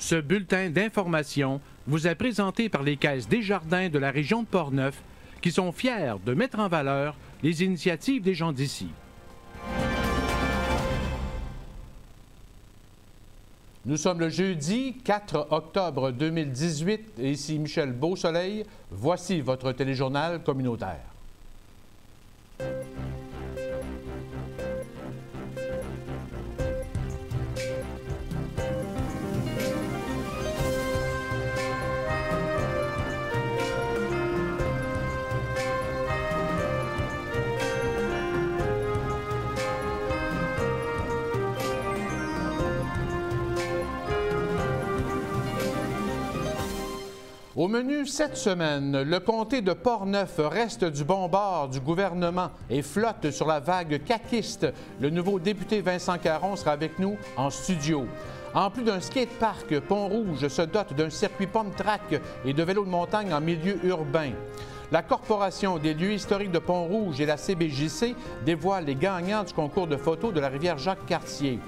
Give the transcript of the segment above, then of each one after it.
Ce bulletin d'information vous est présenté par les Caisses Desjardins de la région de Portneuf qui sont fiers de mettre en valeur les initiatives des gens d'ici. Nous sommes le jeudi 4 octobre 2018 et ici Michel Beausoleil. Voici votre téléjournal communautaire. Au menu cette semaine, le comté de Portneuf reste du bon bord du gouvernement et flotte sur la vague caquiste. Le nouveau député Vincent Caron sera avec nous en studio. En plus d'un skatepark, Pont-Rouge se dote d'un circuit pomme-track et de vélos de montagne en milieu urbain. La Corporation des lieux historiques de Pont-Rouge et la CBJC dévoilent les gagnants du concours de photos de la rivière Jacques-Cartier.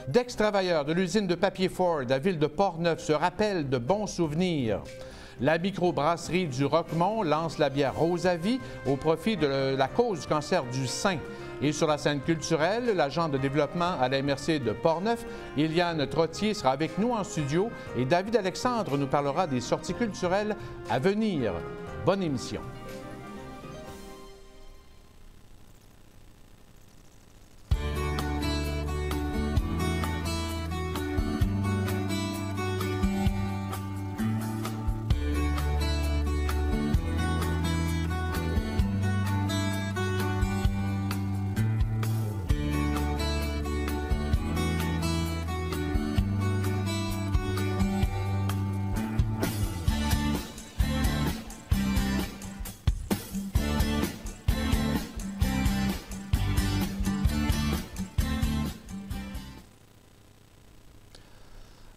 D'ex-travailleurs de l'usine de papier Ford à Ville de Portneuf se rappellent de bons souvenirs. La microbrasserie du Roquemont lance la bière Rosavie au profit de la cause du cancer du sein. Et sur la scène culturelle, l'agent de développement à la MRC de Portneuf, Eliane Trottier, sera avec nous en studio et David Alexandre nous parlera des sorties culturelles à venir. Bonne émission.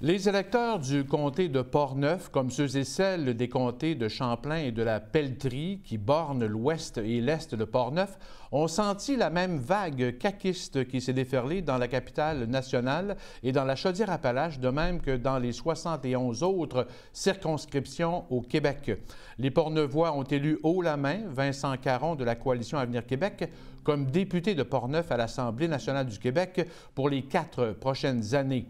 Les électeurs du comté de Portneuf, comme ceux et celles des comtés de Champlain et de la Pelletrie, qui bornent l'ouest et l'est de Portneuf, ont senti la même vague caquiste qui s'est déferlée dans la capitale nationale et dans la Chaudière-Appalaches, de même que dans les 71 autres circonscriptions au Québec. Les Portneuvois ont élu haut la main Vincent Caron de la Coalition Avenir Québec comme député de Portneuf à l'Assemblée nationale du Québec pour les 4 prochaines années.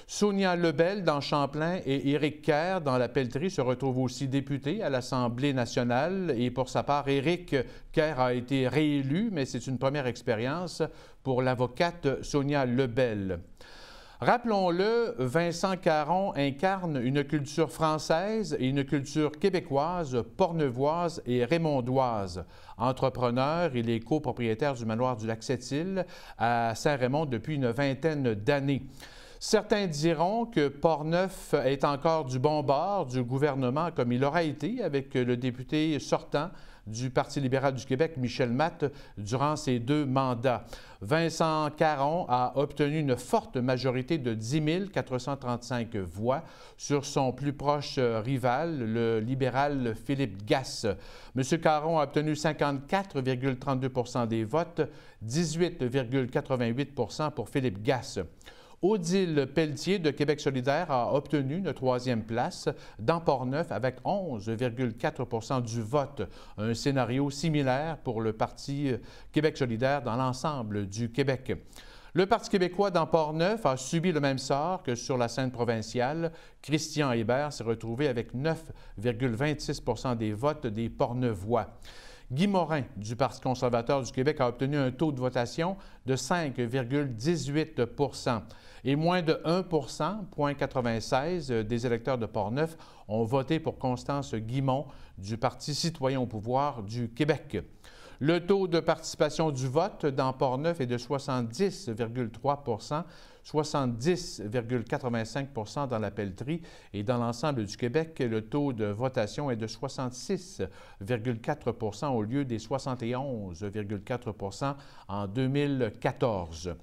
Sonia Lebel dans Champlain et Éric Kerr dans la Pelletrie se retrouvent aussi députés à l'Assemblée nationale. Et pour sa part, Éric Kerr a été réélu, mais c'est une première expérience pour l'avocate Sonia Lebel. Rappelons-le, Vincent Caron incarne une culture française et une culture québécoise, portneuvoise et raymondoise. Entrepreneur, il est copropriétaire du manoir du Lac-Sept-Îles à Saint-Raymond depuis une vingtaine d'années. Certains diront que Portneuf est encore du bon bord du gouvernement, comme il aura été avec le député sortant du Parti libéral du Québec, Michel Matte, durant ses 2 mandats. Vincent Caron a obtenu une forte majorité de 10 435 voix sur son plus proche rival, le libéral Philippe Gasse. M. Caron a obtenu 54,32 des votes, 18,88 pour Philippe Gasse. Odile Pelletier de Québec solidaire a obtenu une 3e place dans Portneuf avec 11,4 du vote. Un scénario similaire pour le Parti Québec solidaire dans l'ensemble du Québec. Le Parti québécois dans Portneuf a subi le même sort que sur la scène provinciale. Christian Hébert s'est retrouvé avec 9,26 des votes des Portneuvois. Guy Morin, du Parti conservateur du Québec, a obtenu un taux de votation de 5,18 et moins de 1 0,96 des électeurs de Portneuf ont voté pour Constance Guimont du Parti citoyen au pouvoir du Québec. Le taux de participation du vote dans Portneuf est de 70,3 70,85 dans la Pelletrie et dans l'ensemble du Québec, le taux de votation est de 66,4 au lieu des 71,4 en 2014.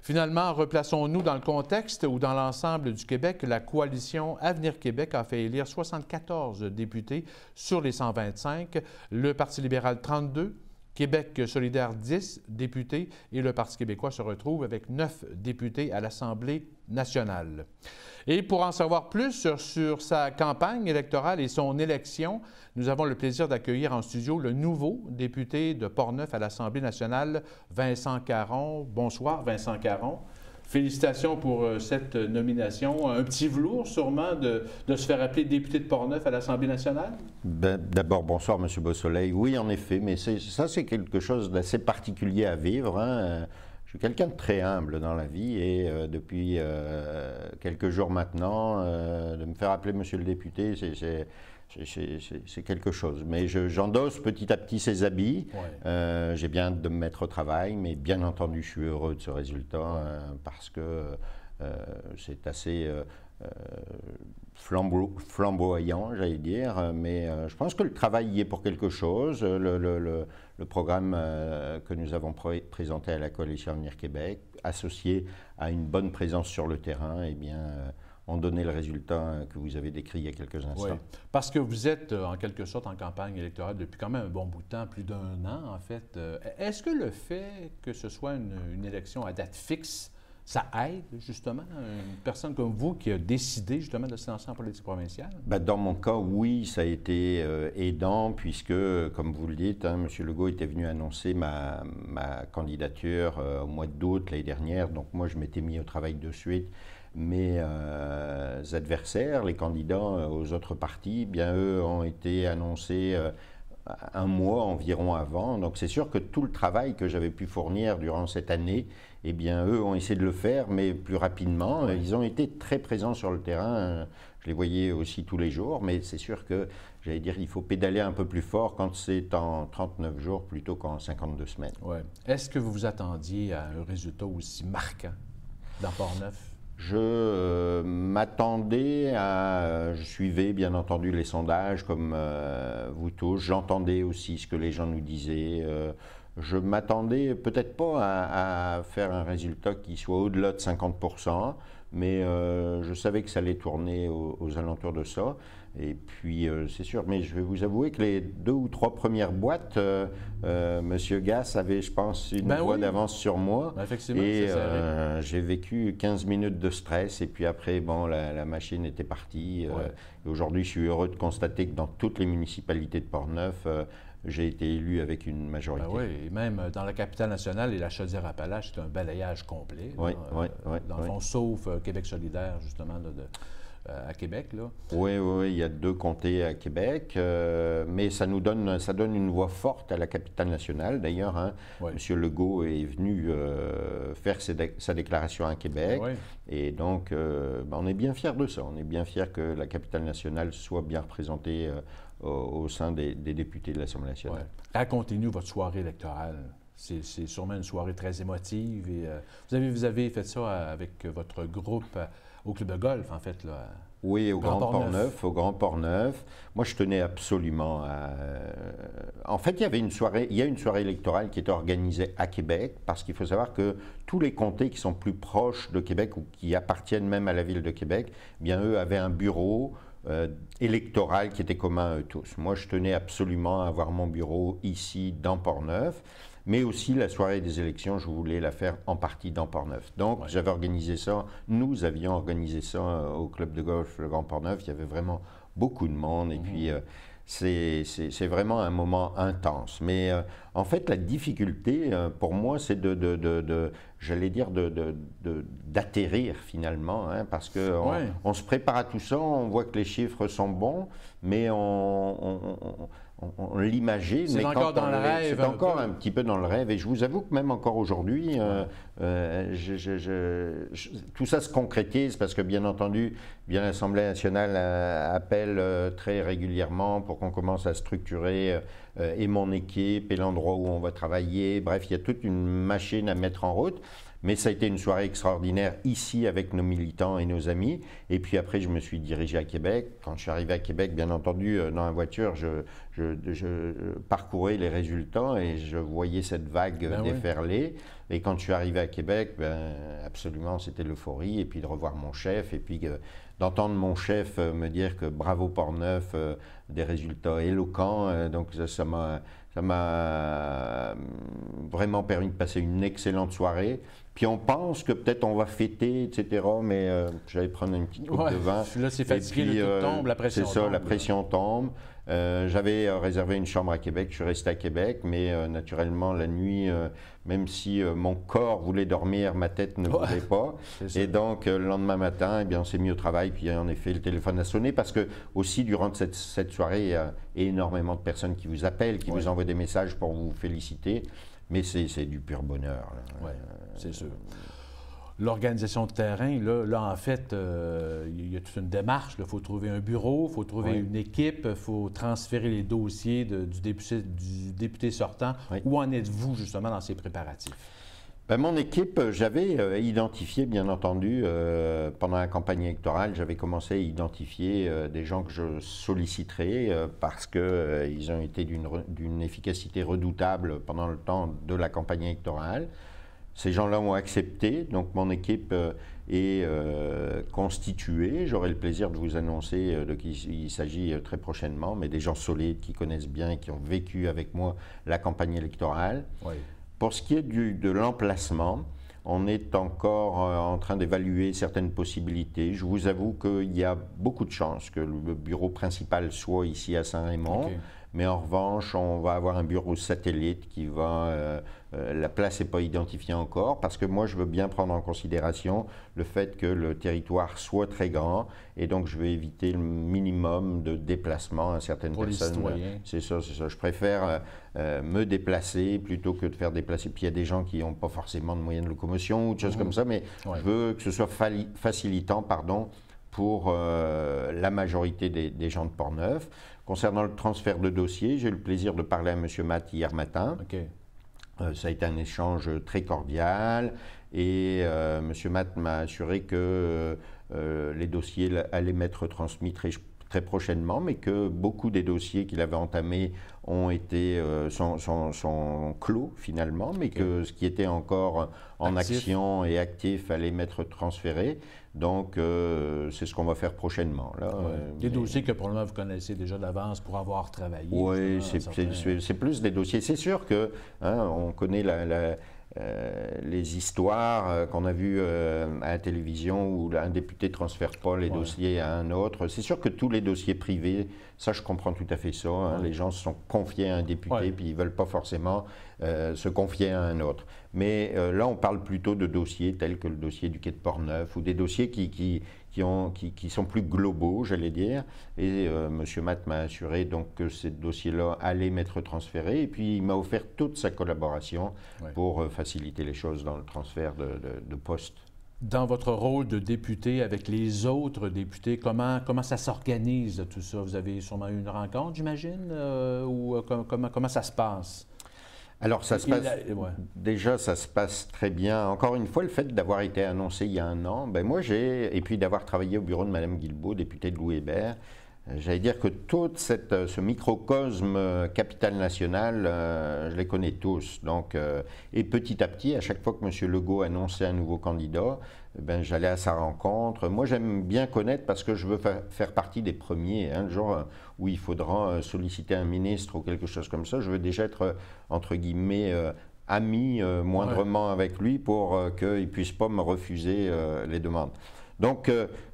Finalement, replaçons-nous dans le contexte où, dans l'ensemble du Québec, la coalition Avenir Québec a fait élire 74 députés sur les 125, le Parti libéral 32, Québec solidaire 10 députés et le Parti québécois se retrouve avec 9 députés à l'Assemblée nationale. Et pour en savoir plus sur sa campagne électorale et son élection, nous avons le plaisir d'accueillir en studio le nouveau député de Portneuf à l'Assemblée nationale, Vincent Caron. Bonsoir, Vincent Caron. Félicitations pour cette nomination. Un petit velours sûrement de se faire appeler député de Portneuf à l'Assemblée nationale? D'abord, bonsoir, M. Beausoleil. Oui, en effet, mais ça, c'est quelque chose d'assez particulier à vivre. Hein. Je suis quelqu'un de très humble dans la vie et depuis quelques jours maintenant, de me faire appeler Monsieur le député, c'est quelque chose. Mais j'endosse petit à petit ces habits. Ouais. J'ai bien hâte de me mettre au travail, mais bien entendu, je suis heureux de ce résultat parce que c'est assez flamboyant, j'allais dire. Mais je pense que le travail y est pour quelque chose. Le programme que nous avons présenté à la Coalition Avenir Québec, associé à une bonne présence sur le terrain, eh bien, ont donné le résultat que vous avez décrit il y a quelques instants. Oui, parce que vous êtes en quelque sorte en campagne électorale depuis quand même un bon bout de temps, plus d'un an en fait. Est-ce que le fait que ce soit une élection à date fixe, ça aide justement une personne comme vous qui a décidé justement de se lancer en politique provinciale? Bien, dans mon cas, oui, ça a été aidant puisque, comme vous le dites, hein, M. Legault était venu annoncer ma candidature au mois d'août l'année dernière, donc moi je m'étais mis au travail de suite. Mes adversaires, les candidats aux autres partis, bien eux ont été annoncés un mois environ avant. Donc c'est sûr que tout le travail que j'avais pu fournir durant cette année, eh bien eux ont essayé de le faire, mais plus rapidement. Oui. Ils ont été très présents sur le terrain. Je les voyais aussi tous les jours, mais c'est sûr que, j'allais dire, il faut pédaler un peu plus fort quand c'est en 39 jours plutôt qu'en 52 semaines. Ouais. Est-ce que vous vous attendiez à un résultat aussi marquant dans Portneuf? Je m'attendais à... Je suivais bien entendu les sondages comme vous tous. J'entendais aussi ce que les gens nous disaient. Je m'attendais peut-être pas à faire un résultat qui soit au-delà de 50%, mais je savais que ça allait tourner aux alentours de ça. Et puis, c'est sûr, mais je vais vous avouer que les 2 ou 3 premières boîtes, M. Gass avait, je pense, une voix d'avance sur moi. Effectivement, et j'ai vécu 15 minutes de stress. Et puis après, bon, la machine était partie. Aujourd'hui, je suis heureux de constater que dans toutes les municipalités de Portneuf, j'ai été élu avec une majorité. Oui, et même dans la capitale nationale et la Chaudière-Appalaches, c'est un balayage complet. Dans le fond, sauf Québec solidaire, justement, à Québec, là. Oui, il y a 2 comtés à Québec, mais ça donne une voix forte à la capitale nationale. D'ailleurs, hein, M. Legault est venu faire sa déclaration à Québec, et donc on est bien fiers de ça. On est bien fiers que la capitale nationale soit bien représentée au sein des députés de l'Assemblée nationale. Racontez-nous votre soirée électorale. C'est sûrement une soirée très émotive. Et, vous avez fait ça avec votre groupe au club de golf, en fait, là. Oui, au Grand Portneuf. Moi, je tenais absolument à... En fait, il y a une soirée électorale qui était organisée à Québec, parce qu'il faut savoir que tous les comtés qui sont plus proches de Québec ou qui appartiennent même à la ville de Québec, bien eux avaient un bureau électoral qui était commun à eux tous. Moi, je tenais absolument à avoir mon bureau ici, dans Portneuf. Mais aussi, la soirée des élections, je voulais la faire en partie dans Portneuf. Donc, j'avais organisé ça, nous avions organisé ça au club de golf Le Grand Portneuf. Il y avait vraiment beaucoup de monde et puis c'est vraiment un moment intense. Mais en fait, la difficulté pour moi, c'est j'allais dire, d'atterrir finalement, hein, parce qu'on se prépare à tout ça, on voit que les chiffres sont bons, mais on l'imagine. C'est encore dans le rêve. C'est encore un petit peu dans le rêve. Et je vous avoue que même encore aujourd'hui, tout ça se concrétise parce que, bien entendu, l'Assemblée nationale appelle très régulièrement pour qu'on commence à structurer et mon équipe et l'endroit où on va travailler. Bref, il y a toute une machine à mettre en route. Mais ça a été une soirée extraordinaire ici avec nos militants et nos amis. Et puis après, je me suis dirigé à Québec. Quand je suis arrivé à Québec, bien entendu, dans la voiture, je parcourais les résultats et je voyais cette vague déferler. Et quand je suis arrivé à Québec, ben, absolument, c'était l'euphorie. Et puis de revoir mon chef, et puis d'entendre mon chef me dire que bravo Portneuf, des résultats éloquents. Donc ça m'a vraiment permis de passer une excellente soirée. Puis on pense que peut-être on va fêter, etc. Mais j'allais prendre une petite coupe de vin. Là, c'est fatigué, puis, le tout tombe, la pression tombe. C'est ça, la pression tombe. J'avais réservé une chambre à Québec, je suis resté à Québec, mais naturellement la nuit, même si mon corps voulait dormir, ma tête ne voulait pas. Et donc le lendemain matin, eh bien, on s'est mis au travail, puis en effet le téléphone a sonné, parce que aussi durant cette soirée, il y a énormément de personnes qui vous appellent, qui vous envoient des messages pour vous féliciter, mais c'est du pur bonheur. Oui, c'est sûr. L'organisation de terrain, là en fait, il y a toute une démarche. Il faut trouver un bureau, il faut trouver une équipe, il faut transférer les dossiers du député sortant. Où en êtes-vous justement dans ces préparatifs? Ben, mon équipe, j'avais identifié, bien entendu, pendant la campagne électorale, j'avais commencé à identifier des gens que je solliciterais parce qu'ils ont été d'une efficacité redoutable pendant le temps de la campagne électorale. Ces gens-là ont accepté, donc mon équipe est constituée. J'aurai le plaisir de vous annoncer qu'il s'agit très prochainement, mais des gens solides qui connaissent bien et qui ont vécu avec moi la campagne électorale. Oui. Pour ce qui est de l'emplacement, on est encore en train d'évaluer certaines possibilités. Je vous avoue qu'il y a beaucoup de chances que le bureau principal soit ici à Saint-Raymond. Okay. Mais en revanche, on va avoir un bureau satellite qui va... la place n'est pas identifiée encore parce que moi, je veux bien prendre en considération le fait que le territoire soit très grand et donc je veux éviter le minimum de déplacement à certaines personnes. Pour les citoyens. C'est ça. Je préfère me déplacer plutôt que de faire déplacer. Puis il y a des gens qui n'ont pas forcément de moyens de locomotion ou de choses comme ça, mais je veux que ce soit facilitant, pour la majorité des gens de Portneuf. Concernant le transfert de dossier, j'ai eu le plaisir de parler à M. Matt hier matin. Okay. Ça a été un échange très cordial et M. Matt m'a assuré que les dossiers allaient m'être transmis très prochainement, mais que beaucoup des dossiers qu'il avait entamés sont clos finalement, mais que ce qui était encore en action et actif allait m'être transféré. Donc, c'est ce qu'on va faire prochainement. Là. Des dossiers que probablement vous connaissez déjà d'avance pour avoir travaillé. Oui, c'est plus des dossiers. C'est sûr que on connaît les histoires qu'on a vues à la télévision où un député ne transfère pas les dossiers à un autre. C'est sûr que tous les dossiers privés, ça je comprends tout à fait ça. Les gens se sont confiés à un député puis ils ne veulent pas forcément se confier à un autre. Mais là, on parle plutôt de dossiers tels que le dossier du quai de Portneuf ou des dossiers qui sont plus globaux, j'allais dire. Et M. Matt m'a assuré donc que ces dossiers-là allaient m'être transférés. Et puis, il m'a offert toute sa collaboration pour faciliter les choses dans le transfert de poste. Dans votre rôle de député avec les autres députés, comment ça s'organise tout ça? Vous avez sûrement eu une rencontre, j'imagine, ou comment ça se passe? Alors, déjà, ça se passe très bien. Encore une fois, le fait d'avoir été annoncé il y a un an, et puis d'avoir travaillé au bureau de Mme Guilbeault, députée de Louis-Hébert, j'allais dire que tout ce microcosme capitale nationale, je les connais tous. Donc, et petit à petit, à chaque fois que M. Legault annonçait un nouveau candidat, j'allais à sa rencontre. Moi, j'aime bien connaître parce que je veux faire partie des premiers. Le jour où il faudra solliciter un ministre ou quelque chose comme ça, je veux déjà être, entre guillemets, ami moindrement avec lui pour qu'il ne puisse pas me refuser les demandes. Donc,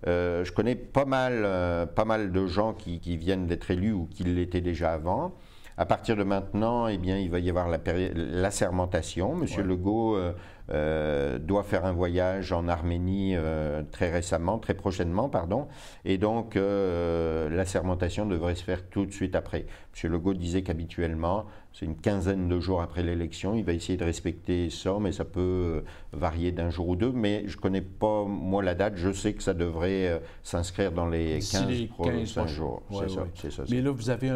je connais pas mal de gens qui viennent d'être élus ou qui l'étaient déjà avant. À partir de maintenant, eh bien, il va y avoir l'assermentation. Monsieur Legault doit faire un voyage en Arménie très prochainement, pardon. Et donc, l'assermentation devrait se faire tout de suite après. Monsieur Legault disait qu'habituellement, c'est une quinzaine de jours après l'élection. Il va essayer de respecter ça, mais ça peut varier d'un jour ou deux. Mais je ne connais pas, moi, la date. Je sais que ça devrait s'inscrire dans les 15 prochains jours. C'est ça. Mais là, vous avez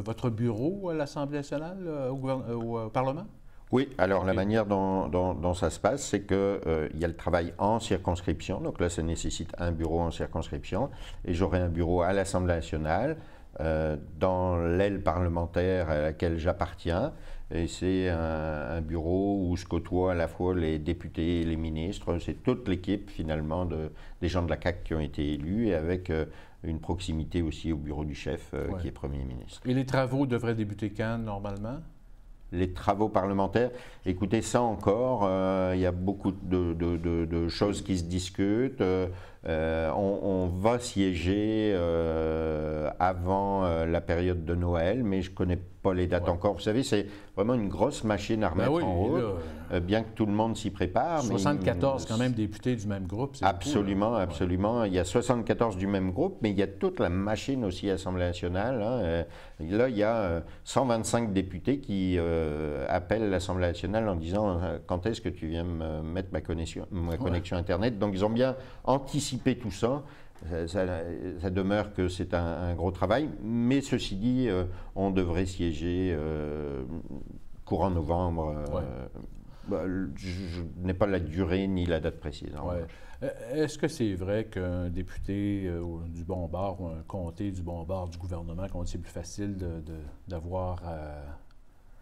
votre bureau à l'Assemblée nationale, au Parlement? Oui, alors la manière dont ça se passe, c'est qu'il y a le travail en circonscription. Donc là, ça nécessite un bureau en circonscription. Et j'aurai un bureau à l'Assemblée nationale. dans l'aile parlementaire à laquelle j'appartiens. Et c'est un bureau où se côtoient à la fois les députés et les ministres. C'est toute l'équipe finalement des gens de la CAQ qui ont été élus et avec une proximité aussi au bureau du chef qui est Premier ministre. Et les travaux devraient débuter quand normalement? Les travaux parlementaires, écoutez, ça encore, il y a beaucoup de choses qui se discutent. On va siéger avant la période de Noël, mais je ne connais pas les dates encore. Vous savez, c'est vraiment une grosse machine à remettre en route, bien que tout le monde s'y prépare. 74 quand même députés du même groupe, c'est absolument, beaucoup, absolument. Il y a 74 du même groupe, mais il y a toute la machine aussi à l'Assemblée nationale. Hein. Là, il y a 125 députés qui appellent l'Assemblée nationale en disant « Quand est-ce que tu viens me mettre ma connexion Internet ?» Donc, ils ont bien anticipé tout ça. Ça demeure que c'est un gros travail, mais ceci dit, on devrait siéger courant novembre. Je n'ai pas la durée ni la date précise. Est-ce que c'est vrai qu'un député du bon bord ou un comté du bon bord du gouvernement, qu'on dit c'est plus facile d'avoir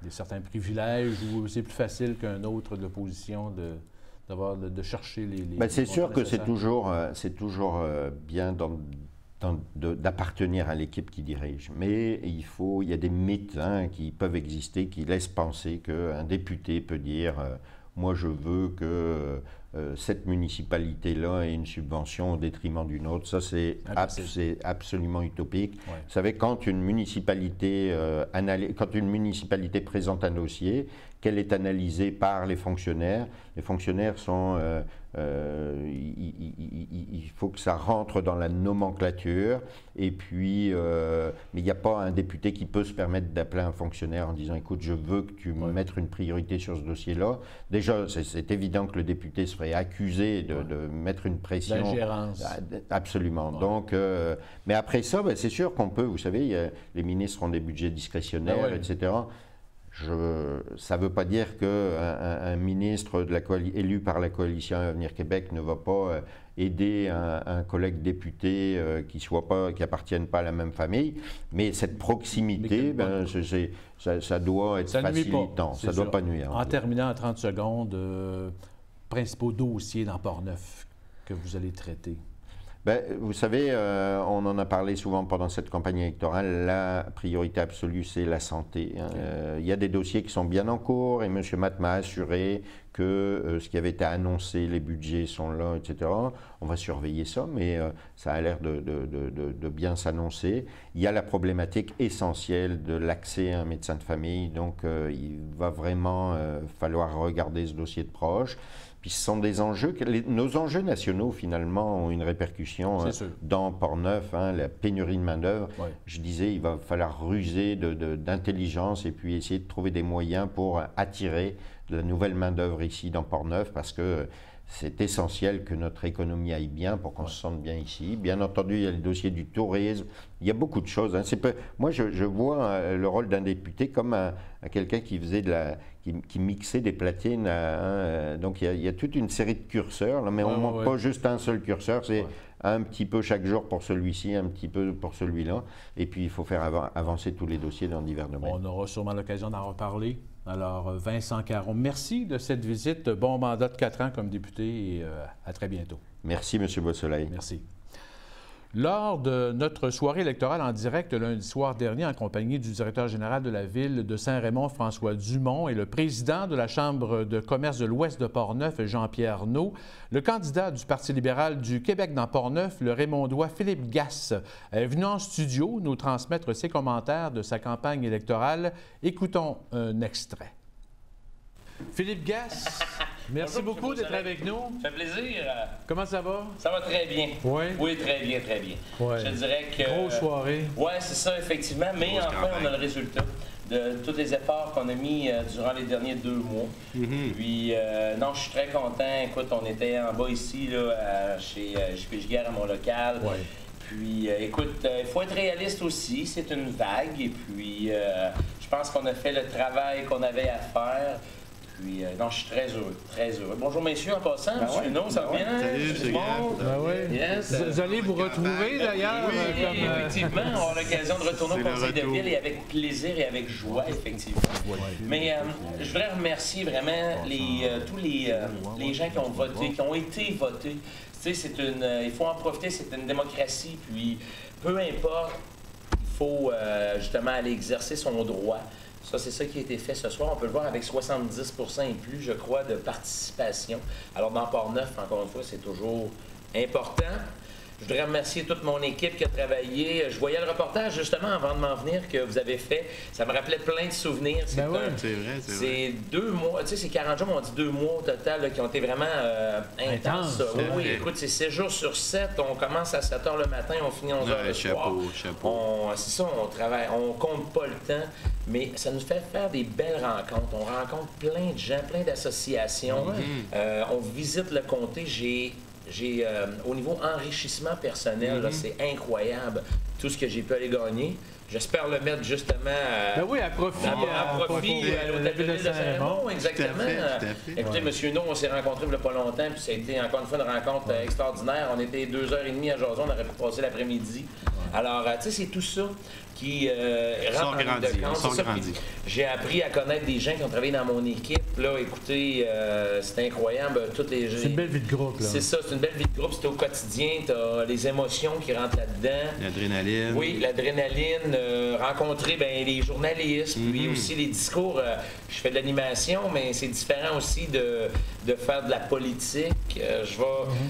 certains privilèges ou c'est plus facile qu'un autre de l'opposition de chercher les c'est sûr que c'est toujours bien d'appartenir à l'équipe qui dirige. Mais il y a des mythes qui peuvent exister, qui laissent penser qu'un député peut dire moi je veux que cette municipalité-là ait une subvention au détriment d'une autre. Ça, c'est absolument utopique. Ouais. Vous savez, quand une municipalité présente un dossier, qu'elle est analysée par les fonctionnaires sont... il faut que ça rentre dans la nomenclature. Et puis, mais il n'y a pas un député qui peut se permettre d'appeler un fonctionnaire en disant « Écoute, je veux que tu me mettes une priorité sur ce dossier-là ». Déjà, c'est évident que le député serait accusé de mettre une pression. D'ingérence. Absolument. Ouais. Donc, mais après ça, c'est sûr qu'on peut, vous savez, les ministres ont des budgets discrétionnaires, etc. Ça ne veut pas dire qu'un ministre élu par la coalition Avenir Québec ne va pas aider un collègue député qui n'appartienne pas à la même famille, mais cette proximité, ça doit être facilitant, ça ne doit pas nuire. En terminant en 30 secondes, principaux dossiers dans Portneuf que vous allez traiter? Vous savez, on en a parlé souvent pendant cette campagne électorale, la priorité absolue, c'est la santé. Il y a des dossiers qui sont bien en cours et M. Matt m'a assuré que ce qui avait été annoncé, les budgets sont là, etc. On va surveiller ça, mais ça a l'air de bien s'annoncer. Il y a la problématique essentielle de l'accès à un médecin de famille, donc il va vraiment falloir regarder ce dossier de proche. Puis ce sont des enjeux, nos enjeux nationaux finalement ont une répercussion dans Portneuf, la pénurie de main-d'œuvre. Ouais. Je disais, il va falloir ruser d'intelligence et puis essayer de trouver des moyens pour attirer de la nouvelle main-d'œuvre ici dans Portneuf parce que c'est essentiel que notre économie aille bien pour qu'on se sente bien ici. Bien entendu, il y a le dossier du tourisme. Il y a beaucoup de choses. Moi, je vois le rôle d'un député comme quelqu'un qui faisait qui mixait des platines. Donc, il y a toute une série de curseurs, là, mais on ne monte pas juste un seul curseur. C'est un petit peu chaque jour pour celui-ci, un petit peu pour celui-là. Et puis, il faut faire avancer tous les dossiers dans divers domaines. On aura sûrement l'occasion d'en reparler. Alors, Vincent Caron, merci de cette visite. Bon mandat de 4 ans comme député et à très bientôt. Merci, M. Beausoleil. Merci. Lors de notre soirée électorale en direct lundi soir dernier, en compagnie du directeur général de la Ville de Saint-Raymond, François Dumont, et le président de la Chambre de commerce de l'Ouest de Portneuf, Jean-Pierre Naud, le candidat du Parti libéral du Québec dans Portneuf, le Raymondois Philippe Gasse, est venu en studio nous transmettre ses commentaires de sa campagne électorale. Écoutons un extrait. Philippe Gasse, merci beaucoup d'être avec nous. Ça fait plaisir. Comment ça va? Ça va très bien. Oui? Oui, très bien, très bien. Ouais. Je dirais que... Grosse soirée. Oui, c'est ça, effectivement. Mais enfin, on a le résultat de tous les efforts qu'on a mis durant les derniers 2 mois. Puis, non, je suis très content. Écoute, on était en bas ici, là, chez Piche-Guerre, à mon local. Ouais. Puis, écoute, il faut être réaliste aussi. C'est une vague. Et puis, je pense qu'on a fait le travail qu'on avait à faire. Puis, non, je suis très heureux, très heureux. Bonjour, messieurs, en passant. Monsieur Hinault, ça va bien? Salut, c'est bon. Yes. Vous allez vous retrouver, d'ailleurs? Oui, effectivement, on aura l'occasion de retourner au Conseil de ville et avec plaisir et avec joie, effectivement. Mais je voudrais remercier vraiment tous les gens qui ont voté, qui ont été votés. Tu sais, il faut en profiter, c'est une démocratie, puis peu importe, il faut justement aller exercer son droit. Ça, c'est ça qui a été fait ce soir. On peut le voir avec 70 et plus, je crois, de participation. Alors, dans Port-Neuf, encore une fois, c'est toujours important. Je voudrais remercier toute mon équipe qui a travaillé. Je voyais le reportage, justement, avant de m'en venir, que vous avez fait. Ça me rappelait plein de souvenirs. C'est vrai, c'est 2 mois, tu sais, c'est 40 jours, mais on dit 2 mois au total, là, qui ont été vraiment intenses. Oui, écoute, c'est 7 jours sur 7. On commence à 7 h le matin, on finit à 11 h le soir. Chapeau. C'est ça, on travaille. On compte pas le temps, mais ça nous fait faire des belles rencontres. On rencontre plein de gens, plein d'associations. On visite le comté. Au niveau enrichissement personnel, c'est incroyable tout ce que j'ai pu aller gagner. J'espère le mettre justement à profit à l'Hôtel de l'Île de Saint-Raymond. Exactement. Écoutez, M. Hinault, on s'est rencontrés il n'y a pas longtemps, puis ça a été encore une fois une rencontre extraordinaire. On était 2h30 à jason, on aurait pu passer l'après-midi. Alors, tu sais, c'est tout ça qui rentre en ligne de compte. J'ai appris à connaître des gens qui ont travaillé dans mon équipe. Là, écoutez, c'est incroyable. C'est une belle vie de groupe, là. C'est ça, c'est une belle vie de groupe. C'est au quotidien. Tu as les émotions qui rentrent là-dedans. L'adrénaline. Oui, l'adrénaline. Rencontrer les journalistes, puis aussi les discours. Je fais de l'animation, mais c'est différent aussi de faire de la politique. Il va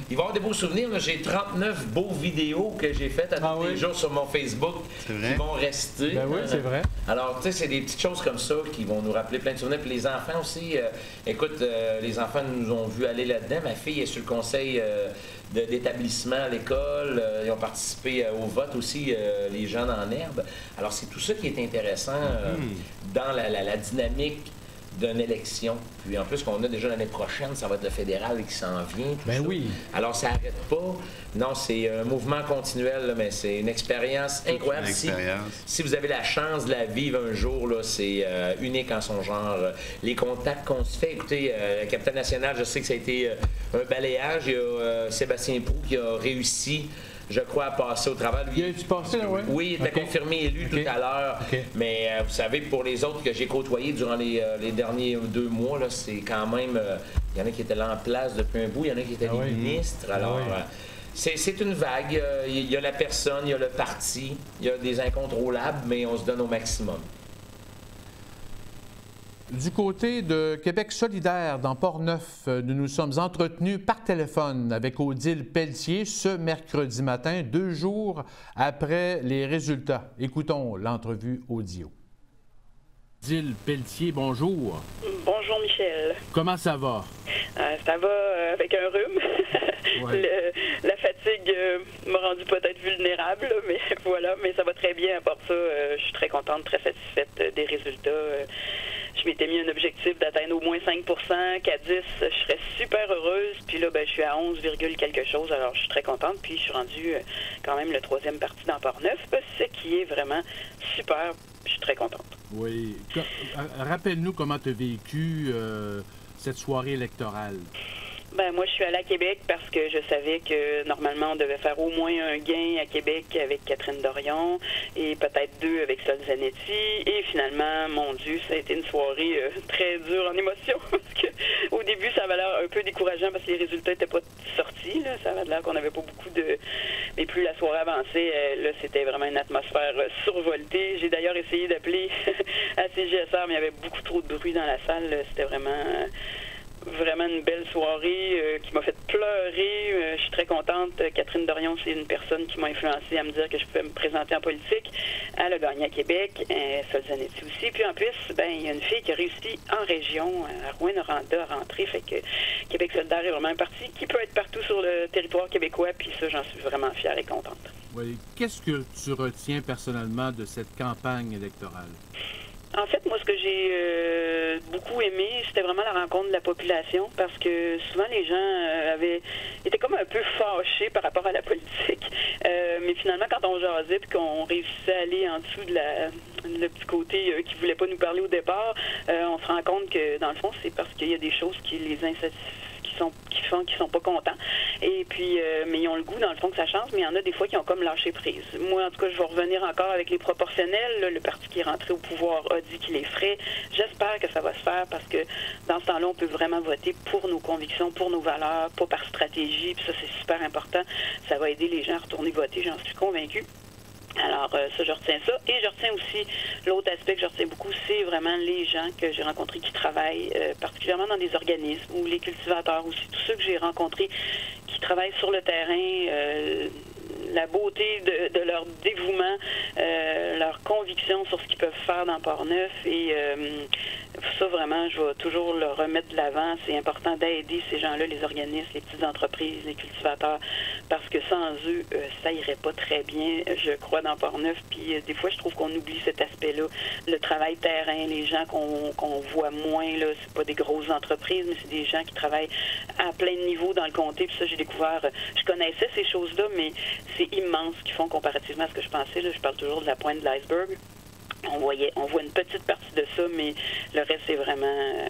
y avoir des beaux souvenirs. J'ai 39 beaux vidéos que j'ai faites à tous les jours sur mon Facebook qui vont rester. Ben oui, c'est vrai. Alors, tu sais, c'est des petites choses comme ça qui vont nous rappeler plein de souvenirs. Puis les enfants aussi, écoute, les enfants nous ont vu aller là-dedans. Ma fille est sur le conseil d'établissement à l'école. Ils ont participé au vote aussi, les jeunes en herbe. Alors, c'est tout ça qui est intéressant dans la dynamique d'une élection. Puis en plus qu'on a déjà l'année prochaine, ça va être le fédéral qui s'en vient. Oui. Alors ça n'arrête pas. Non, c'est un mouvement continuel, là, mais c'est une expérience incroyable. Si vous avez la chance de la vivre un jour, c'est unique en son genre. Les contacts qu'on se fait, écoutez, le capitaine national, je sais que ça a été un balayage. Il y a Sébastien Proulx qui a réussi, je crois, à passer au travail. Tu passé, là, oui? Oui, il était confirmé élu tout à l'heure. Mais vous savez, pour les autres que j'ai côtoyés durant les derniers 2 mois, c'est quand même... Il y en a qui étaient là en place depuis un bout, il y en a qui étaient des ministres. Alors, c'est une vague. Il y a la personne, il y a le parti, il y a des incontrôlables, mais on se donne au maximum. Du côté de Québec solidaire, dans Port-Neuf, nous nous sommes entretenus par téléphone avec Odile Pelletier ce mercredi matin, 2 jours après les résultats. Écoutons l'entrevue audio. Odile Pelletier, bonjour. Bonjour Michel. Comment ça va? Ça va avec un rhume. La fatigue m'a rendu peut-être vulnérable, mais voilà, mais ça va très bien. À part ça, je suis très contente, très satisfaite des résultats. Je m'étais mis un objectif d'atteindre au moins 5 %, qu'à 10, je serais super heureuse. Puis là, je suis à 11, quelque chose, alors je suis très contente. Puis je suis rendue quand même le 3e parti dans Port-Neuf, ce qui est vraiment super. Je suis très contente. Oui. Rappelle-nous comment tu as vécu cette soirée électorale. Moi, je suis allée à Québec parce que je savais que normalement, on devait faire au moins un gain à Québec avec Catherine Dorion et peut-être 2 avec Sol Zanetti. Et finalement, mon Dieu, ça a été une soirée très dure en émotion parce qu'au début, ça avait l'air un peu décourageant parce que les résultats n'étaient pas sortis. Là. Ça avait l'air qu'on n'avait pas beaucoup de... Mais plus la soirée avançait, là, c'était vraiment une atmosphère survoltée. J'ai d'ailleurs essayé d'appeler à CGSR, mais il y avait beaucoup trop de bruit dans la salle. C'était vraiment une belle soirée qui m'a fait pleurer. Je suis très contente. Catherine Dorion, c'est une personne qui m'a influencée à me dire que je pouvais me présenter en politique. Elle a gagné à Québec, Sol Zanetti aussi. Puis en plus, il y a une fille qui a réussi en région, à Rouyn-Noranda, à rentrer. Fait que Québec solidaire est vraiment un parti qui peut être partout sur le territoire québécois. Puis ça, j'en suis vraiment fière et contente. Oui. Qu'est-ce que tu retiens personnellement de cette campagne électorale? En fait, moi, ce que j'ai beaucoup aimé, c'était vraiment la rencontre de la population parce que souvent, les gens étaient comme un peu fâchés par rapport à la politique. mais finalement, quand on jasait et qu'on réussissait à aller en dessous de le petit côté qui ne voulait pas nous parler au départ, on se rend compte que, dans le fond, c'est parce qu'il y a des choses qui les insatisfont, qui sont pas contents. Et puis, mais ils ont le goût, dans le fond, que ça change, mais il y en a des fois qui ont comme lâché prise. Moi, en tout cas, je vais revenir encore avec les proportionnels. Là, le parti qui est rentré au pouvoir a dit qu'il les ferait. J'espère que ça va se faire parce que dans ce temps-là, on peut vraiment voter pour nos convictions, pour nos valeurs, pas par stratégie. Puis ça, c'est super important. Ça va aider les gens à retourner voter, j'en suis convaincue. Alors, ça, je retiens ça. Et je retiens aussi, l'autre aspect que je retiens beaucoup, c'est vraiment les gens que j'ai rencontrés qui travaillent, particulièrement dans des organismes, ou les cultivateurs aussi, tous ceux que j'ai rencontrés qui travaillent sur le terrain, la beauté de leur dévouement, leur conviction sur ce qu'ils peuvent faire dans Portneuf. Et ça, vraiment, je vais toujours le remettre de l'avant. C'est important d'aider ces gens-là, les organismes, les petites entreprises, les cultivateurs, parce que sans eux, ça irait pas très bien, je crois, dans Portneuf. Puis des fois, je trouve qu'on oublie cet aspect-là. Le travail terrain, les gens qu'on voit moins, là, c'est pas des grosses entreprises, mais c'est des gens qui travaillent à plein de niveaux dans le comté. Puis ça, j'ai découvert, je connaissais ces choses-là, mais c'est immense ce qu'ils font comparativement à ce que je pensais. Là, je parle toujours de la pointe de l'iceberg. On voit une petite partie de ça, mais le reste, c'est vraiment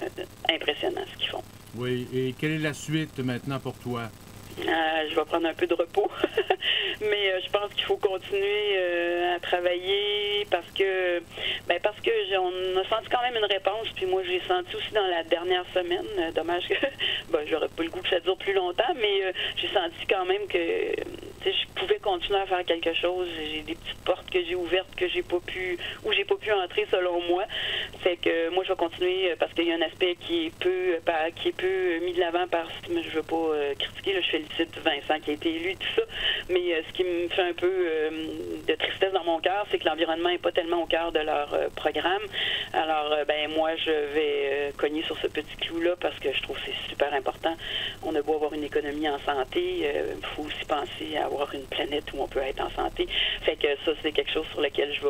impressionnant ce qu'ils font. Oui, et quelle est la suite maintenant pour toi? Je vais prendre un peu de repos, mais je pense qu'il faut continuer à travailler parce que on a senti quand même une réponse, puis moi j'ai senti aussi dans la dernière semaine, dommage que j'aurais pas le goût que ça dure plus longtemps, mais j'ai senti quand même que je pouvais continuer à faire quelque chose. J'ai des petites portes que j'ai ouvertes que j'ai pas pu entrer selon moi. Fait que moi je vais continuer parce qu'il y a un aspect qui est peu mis de l'avant par, mais je veux pas critiquer, là, je félicite Vincent qui a été élu, tout ça, mais ce qui me fait un peu de tristesse dans mon cœur, c'est que l'environnement n'est pas tellement au cœur de leur programme. Alors moi je vais cogner sur ce petit clou-là parce que je trouve que c'est super important. On a beau avoir une économie en santé, il faut aussi penser à avoir une planète où on peut être en santé. Fait que ça, c'est quelque chose sur lequel je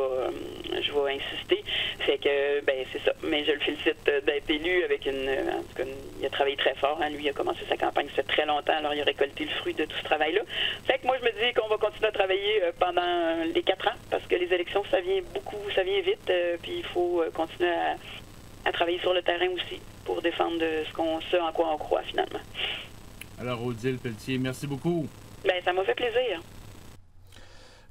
vais insister. Fait que, c'est ça. Mais je le félicite d'être élu avec en tout cas, il a travaillé très fort. Hein. Lui, il a commencé sa campagne, ça fait très longtemps, alors il a récolté le fruit de tout ce travail-là. Fait que moi, je me dis qu'on va continuer à travailler pendant les 4 ans, parce que les élections, ça vient vite, puis il faut continuer à travailler sur le terrain aussi pour défendre ce en quoi on croit, finalement. Alors, Odile Pelletier, merci beaucoup. Ça m'a fait plaisir.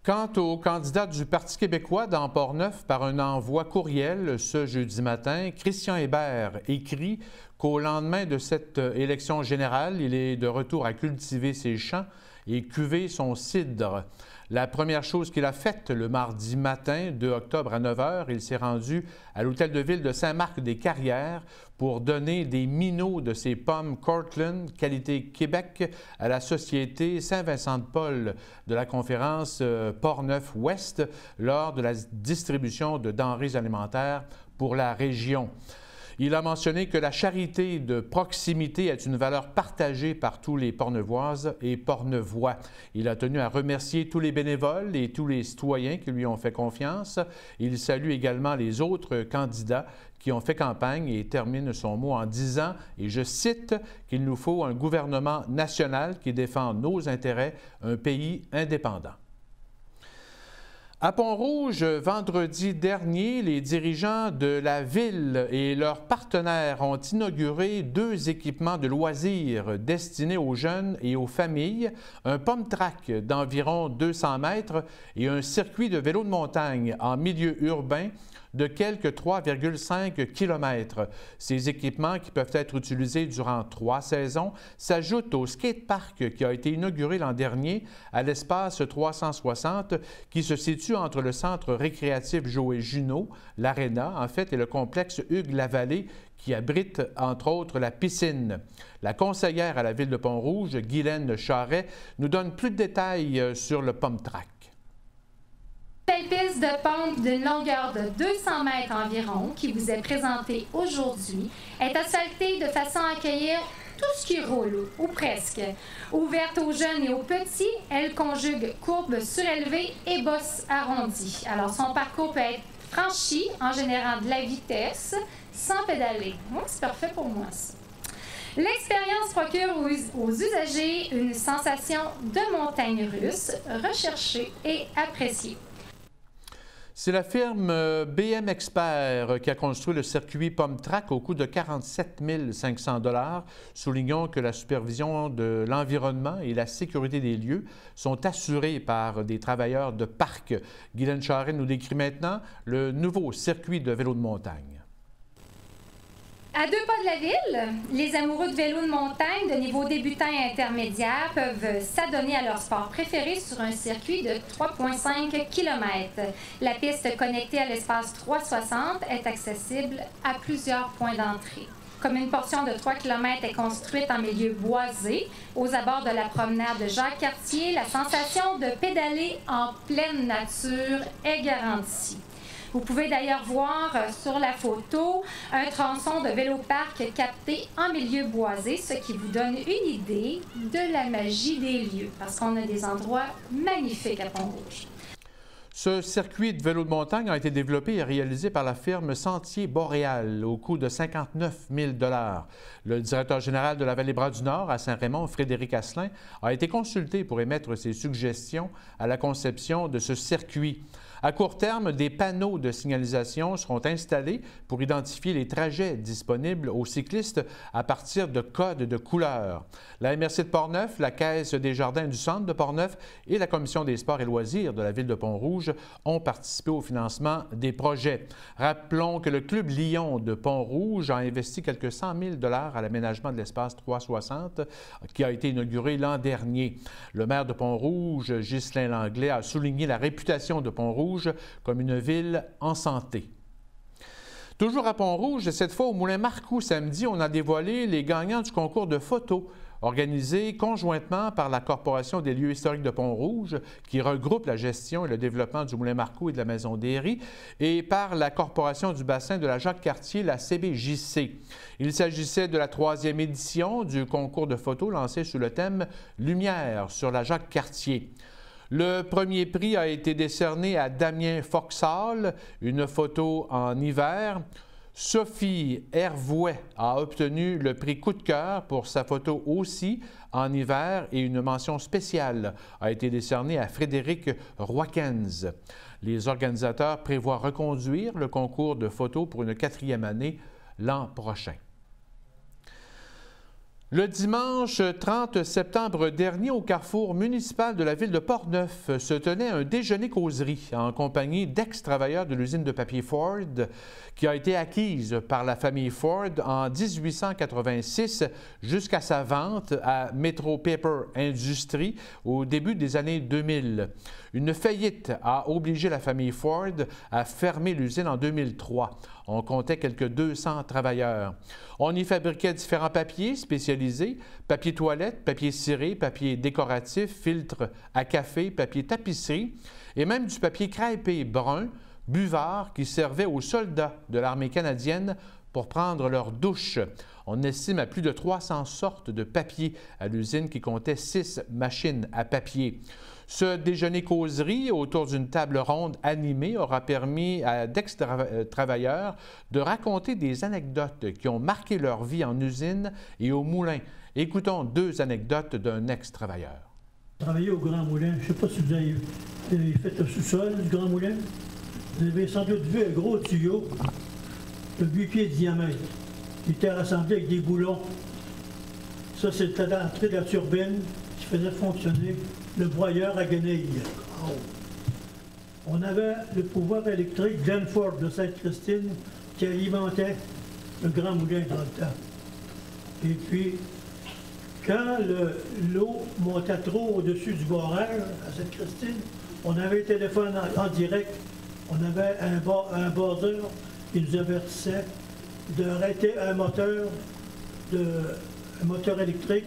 Quant au candidat du Parti québécois dans Portneuf par un envoi courriel ce jeudi matin, Christian Hébert écrit qu'au lendemain de cette élection générale, il est de retour à cultiver ses champs et cuver son cidre. La première chose qu'il a faite le mardi matin, 2 octobre à 9 h, il s'est rendu à l'hôtel de ville de Saint-Marc-des-Carrières pour donner des minots de ses pommes Cortland, qualité Québec, à la Société Saint-Vincent-de-Paul de la conférence Portneuf-Ouest lors de la distribution de denrées alimentaires pour la région. Il a mentionné que la charité de proximité est une valeur partagée par tous les Portneuvoises et Portneuvois. Il a tenu à remercier tous les bénévoles et tous les citoyens qui lui ont fait confiance. Il salue également les autres candidats qui ont fait campagne et termine son mot en disant, et je cite, qu'il nous faut un gouvernement national qui défend nos intérêts, un pays indépendant. À Pont-Rouge, vendredi dernier, les dirigeants de la ville et leurs partenaires ont inauguré 2 équipements de loisirs destinés aux jeunes et aux familles, un pom-track d'environ 200 mètres et un circuit de vélo de montagne en milieu urbain de quelques 3,5 km. Ces équipements, qui peuvent être utilisés durant 3 saisons, s'ajoutent au skatepark qui a été inauguré l'an dernier à l'espace 360 qui se situe entre le centre récréatif Joël Junot, l'Arena en fait, et le complexe Hugues-Lavallée qui abrite entre autres la piscine. La conseillère à la ville de Pont-Rouge, Guylaine Charret, nous donne plus de détails sur le pom-track. Cette piste de pente d'une longueur de 200 mètres environ, qui vous est présentée aujourd'hui, est asphaltée de façon à accueillir tout ce qui roule, ou presque. Ouverte aux jeunes et aux petits, elle conjugue courbes surélevées et bosses arrondies. Alors, son parcours peut être franchi en générant de la vitesse sans pédaler. C'est parfait pour moi, ça. L'expérience procure aux usagers une sensation de montagne russe recherchée et appréciée. C'est la firme BM Expert qui a construit le circuit PomTrack au coût de 47 500 $. Soulignons que la supervision de l'environnement et la sécurité des lieux sont assurées par des travailleurs de parc. Guylaine Charest nous décrit maintenant le nouveau circuit de vélo de montagne. À 2 pas de la ville, les amoureux de vélo de montagne de niveau débutant et intermédiaire peuvent s'adonner à leur sport préféré sur un circuit de 3,5 km. La piste connectée à l'espace 360 est accessible à plusieurs points d'entrée. Comme une portion de 3 km est construite en milieu boisé, aux abords de la promenade de Jacques-Cartier, la sensation de pédaler en pleine nature est garantie. Vous pouvez d'ailleurs voir sur la photo un tronçon de vélo-parc capté en milieu boisé, ce qui vous donne une idée de la magie des lieux, parce qu'on a des endroits magnifiques à Pont-Rouge. Ce circuit de vélo de montagne a été développé et réalisé par la firme Sentier Boréal au coût de 59 000 $. Le directeur général de la Vallée-Bras-du-Nord à Saint-Raymond, Frédéric Asselin, a été consulté pour émettre ses suggestions à la conception de ce circuit. À court terme, des panneaux de signalisation seront installés pour identifier les trajets disponibles aux cyclistes à partir de codes de couleurs. La MRC de Portneuf, la Caisse des jardins du centre de Portneuf et la Commission des sports et loisirs de la ville de Pont-Rouge ont participé au financement des projets. Rappelons que le Club Lion de Pont-Rouge a investi quelques 100 000 $ à l'aménagement de l'espace 360 qui a été inauguré l'an dernier. Le maire de Pont-Rouge, Ghislain Langlais, a souligné la réputation de Pont-Rouge comme une ville en santé. Toujours à Pont-Rouge, cette fois au Moulin Marcoux, samedi, on a dévoilé les gagnants du concours de photos organisé conjointement par la Corporation des lieux historiques de Pont-Rouge, qui regroupe la gestion et le développement du Moulin Marcoux et de la Maison des Ries, et par la Corporation du bassin de la Jacques-Cartier, la CBJC. Il s'agissait de la 3e édition du concours de photos lancé sous le thème « Lumière sur la Jacques-Cartier ». Le premier prix a été décerné à Damien Foxall, une photo en hiver. Sophie Hervouet a obtenu le prix coup de cœur pour sa photo aussi en hiver et une mention spéciale a été décernée à Frédéric Roykens. Les organisateurs prévoient reconduire le concours de photos pour une 4e année l'an prochain. Le dimanche 30 septembre dernier, au carrefour municipal de la ville de Portneuf, se tenait un déjeuner-causerie en compagnie d'ex-travailleurs de l'usine de papier Ford qui a été acquise par la famille Ford en 1886 jusqu'à sa vente à Metro Paper Industries au début des années 2000. Une faillite a obligé la famille Ford à fermer l'usine en 2003. On comptait quelques 200 travailleurs. On y fabriquait différents papiers spécialisés, papier toilette, papier ciré, papier décoratif, filtre à café, papier tapisserie et même du papier crêpé brun, buvard qui servait aux soldats de l'armée canadienne pour prendre leur douche. On estime à plus de 300 sortes de papier à l'usine qui comptait 6 machines à papier. Ce déjeuner-causerie autour d'une table ronde animée aura permis à d'ex-travailleurs de raconter des anecdotes qui ont marqué leur vie en usine et au moulin. Écoutons 2 anecdotes d'un ex-travailleur. Travailler au Grand Moulin, je ne sais pas si vous avez fait le sous-sol du Grand Moulin. Vous avez sans doute vu un gros tuyau de 8 pieds de diamètre. Il était rassemblé avec des boulons. Ça, c'était l'entrée de la turbine qui faisait fonctionner le broyeur à guenilles. Oh. On avait le pouvoir électrique Glenford de Sainte-Christine qui alimentait le Grand Moulin dans le temps. Et puis, quand l'eau montait trop au-dessus du barrage à Sainte-Christine, on avait un téléphone en direct. On avait un buzzer qui nous avertissait d'arrêter un moteur électrique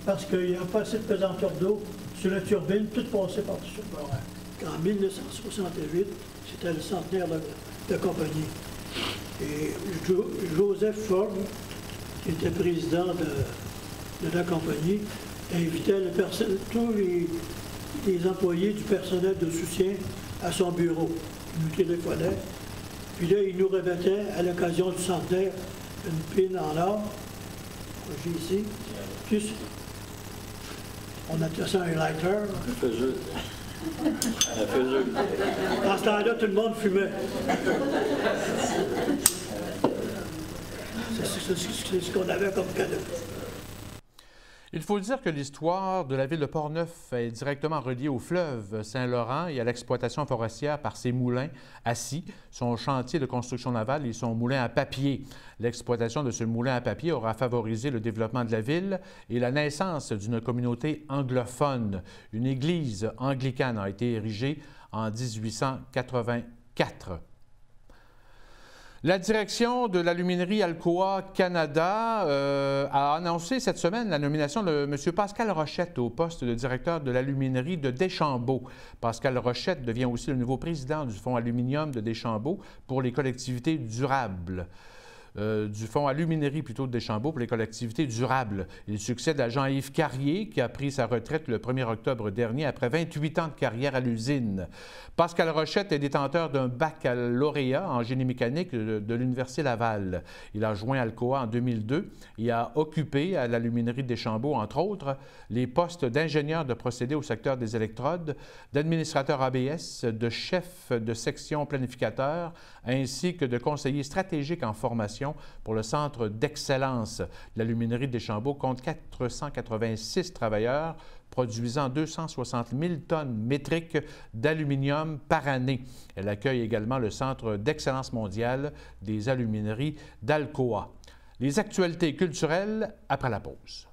parce qu'il n'y a pas assez de pesanteur d'eau sur la turbine, tout passait par-dessus le barrage. En 1968, c'était le centenaire de la compagnie. Et Joseph Ford, qui était président de la compagnie, invitait tous les employés du personnel de soutien à son bureau. Il nous téléphonait, puis là, il nous remettait à l'occasion du centenaire une pine en or j'ai ici. Puis, on a fait ça un lighter. Dans ce temps-là, tout le monde fumait. C'est ce qu'on avait comme cadeau. Il faut dire que l'histoire de la ville de Portneuf est directement reliée au fleuve Saint-Laurent et à l'exploitation forestière par ses moulins à scie, son chantier de construction navale et son moulin à papier. L'exploitation de ce moulin à papier aura favorisé le développement de la ville et la naissance d'une communauté anglophone. Une église anglicane a été érigée en 1884. La direction de l'aluminerie Alcoa Canada a annoncé cette semaine la nomination de M. Pascal Rochette au poste de directeur de l'aluminerie de Deschambault. Pascal Rochette devient aussi le nouveau président du Fonds aluminium de Deschambault pour les collectivités durables. Du Fonds aluminerie plutôt de Deschambault pour les collectivités durables. Il succède à Jean-Yves Carrier qui a pris sa retraite le 1er octobre dernier après 28 ans de carrière à l'usine. Pascal Rochette est détenteur d'un baccalauréat en génie mécanique de l'Université Laval. Il a joint Alcoa en 2002 et a occupé à l'aluminerie de Deschambault, entre autres, les postes d'ingénieur de procédés au secteur des électrodes, d'administrateur ABS, de chef de section planificateur, ainsi que de conseiller stratégique en formation pour le Centre d'excellence. L'aluminerie de Deschambault compte 486 travailleurs, produisant 260 000 tonnes métriques d'aluminium par année. Elle accueille également le Centre d'excellence mondiale des alumineries d'Alcoa. Les actualités culturelles après la pause.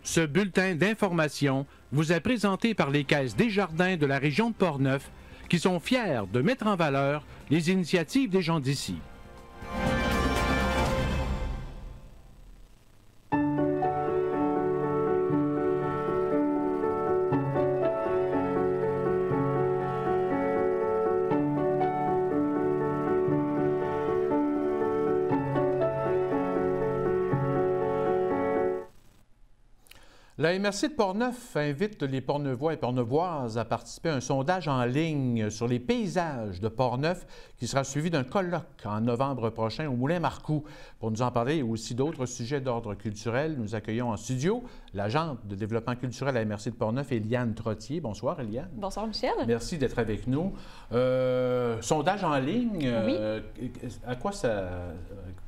Ce bulletin d'information vous est présenté par les Caisses Desjardins de la région de Portneuf, qui sont fiers de mettre en valeur les initiatives des gens d'ici. La MRC de Portneuf invite les Portneuvois et Portneuvoises à participer à un sondage en ligne sur les paysages de Portneuf qui sera suivi d'un colloque en novembre prochain au Moulin Marcoux. Pour nous en parler et aussi d'autres sujets d'ordre culturel, nous accueillons en studio l'agente de développement culturel à la MRC de Portneuf, Éliane Trottier. Bonsoir, Éliane. Bonsoir, Michel. Merci d'être avec nous. Sondage en ligne, oui. À quoi ça...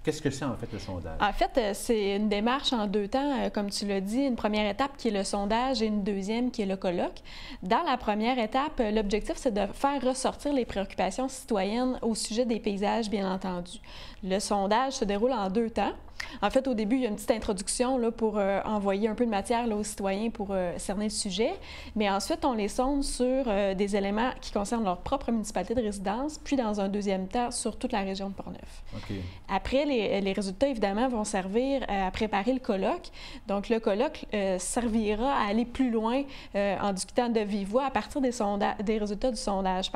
Qu'est-ce que c'est en fait le sondage? En fait, c'est une démarche en deux temps, comme tu l'as dit, une première étape qui est le sondage et une deuxième qui est le colloque. Dans la première étape, l'objectif, c'est de faire ressortir les préoccupations citoyennes au sujet des paysages, bien entendu. Le sondage se déroule en deux temps. En fait, au début, il y a une petite introduction là, pour envoyer un peu de matière là, aux citoyens pour cerner le sujet. Mais ensuite, on les sonde sur des éléments qui concernent leur propre municipalité de résidence, puis dans un deuxième temps, sur toute la région de Portneuf. Okay. Après, les résultats, évidemment, vont servir à préparer le colloque. Donc, le colloque servira à aller plus loin en discutant de vive voix à partir des résultats du sondage.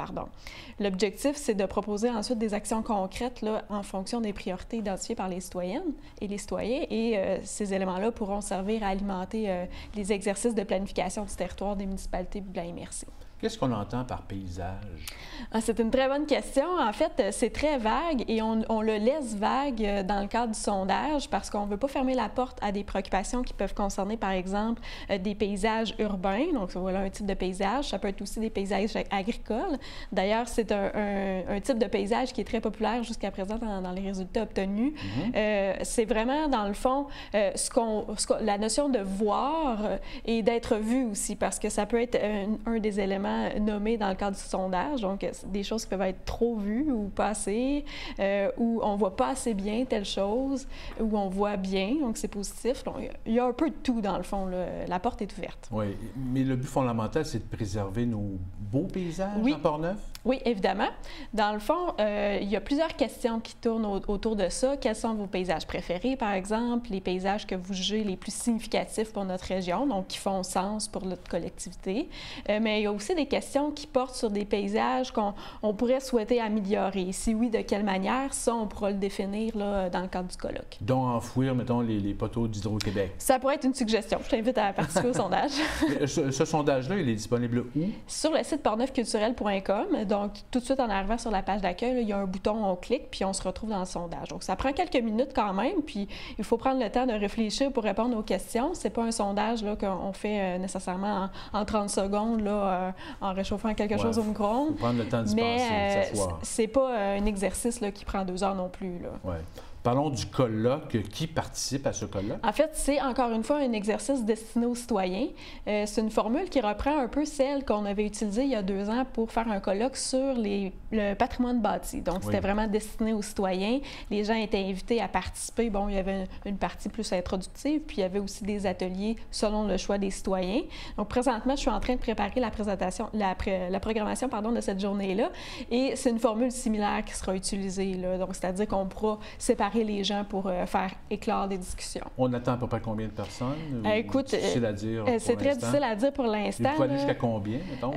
L'objectif, c'est de proposer ensuite des actions concrètes là, en fonction des priorités identifiées par les citoyennes et les citoyens. Et ces éléments-là pourront servir à alimenter les exercices de planification du territoire des municipalités de la MRC. Qu'est-ce qu'on entend par paysage? C'est une très bonne question. En fait, c'est très vague et on le laisse vague dans le cadre du sondage parce qu'on ne veut pas fermer la porte à des préoccupations qui peuvent concerner, par exemple, des paysages urbains. Donc, voilà un type de paysage. Ça peut être aussi des paysages agricoles. D'ailleurs, c'est un type de paysage qui est très populaire jusqu'à présent dans les résultats obtenus. C'est vraiment, dans le fond, la notion de voir et d'être vu aussi parce que ça peut être un des éléments éléments nommés dans le cadre du sondage. Donc, des choses qui peuvent être trop vues ou pas assez, où on voit pas assez bien telle chose, où on voit bien, donc c'est positif. Donc, il y a un peu de tout, dans le fond. Là. La porte est ouverte. Oui, mais le but fondamental, c'est de préserver nos beaux paysages à Portneuf? Oui, évidemment. Dans le fond, il y a plusieurs questions qui tournent autour de ça. Quels sont vos paysages préférés, par exemple, les paysages que vous jugez les plus significatifs pour notre région, donc qui font sens pour notre collectivité. Mais il y a aussi des questions qui portent sur des paysages qu'on pourrait souhaiter améliorer. Si oui, de quelle manière? Ça, on pourra le définir là, dans le cadre du colloque. Donc, enfouir, mettons, les poteaux d'Hydro-Québec. Ça pourrait être une suggestion. Je t'invite à participer au sondage. Ce sondage-là, il est disponible où? Sur le site portneufculturel.com. Donc, tout de suite en arrivant sur la page d'accueil, il y a un bouton, on clique, puis on se retrouve dans le sondage. Donc, ça prend quelques minutes quand même, puis il faut prendre le temps de réfléchir pour répondre aux questions. C'est pas un sondage là, qu'on fait nécessairement en 30 secondes là, en réchauffant quelque chose au micro-ondes. Il faut prendre le temps d'y penser, s'asseoir. C'est pas un exercice là, qui prend 2 heures non plus. Là. Ouais. Parlons du colloque. Qui participe à ce colloque? En fait, c'est encore une fois un exercice destiné aux citoyens. C'est une formule qui reprend un peu celle qu'on avait utilisée il y a 2 ans pour faire un colloque sur le patrimoine bâti. Donc, c'était vraiment destiné aux citoyens. Les gens étaient invités à participer. Bon, il y avait une partie plus introductive, puis il y avait aussi des ateliers selon le choix des citoyens. Donc, présentement, je suis en train de préparer la présentation, la programmation de cette journée-là. Et c'est une formule similaire qui sera utilisée. Là. Donc, c'est-à-dire qu'on pourra séparer les gens pour faire éclore des discussions. On attend à peu près combien de personnes? Écoute, c'est difficile à dire c'est très difficile à dire pour l'instant. Il faut aller jusqu'à combien, mettons?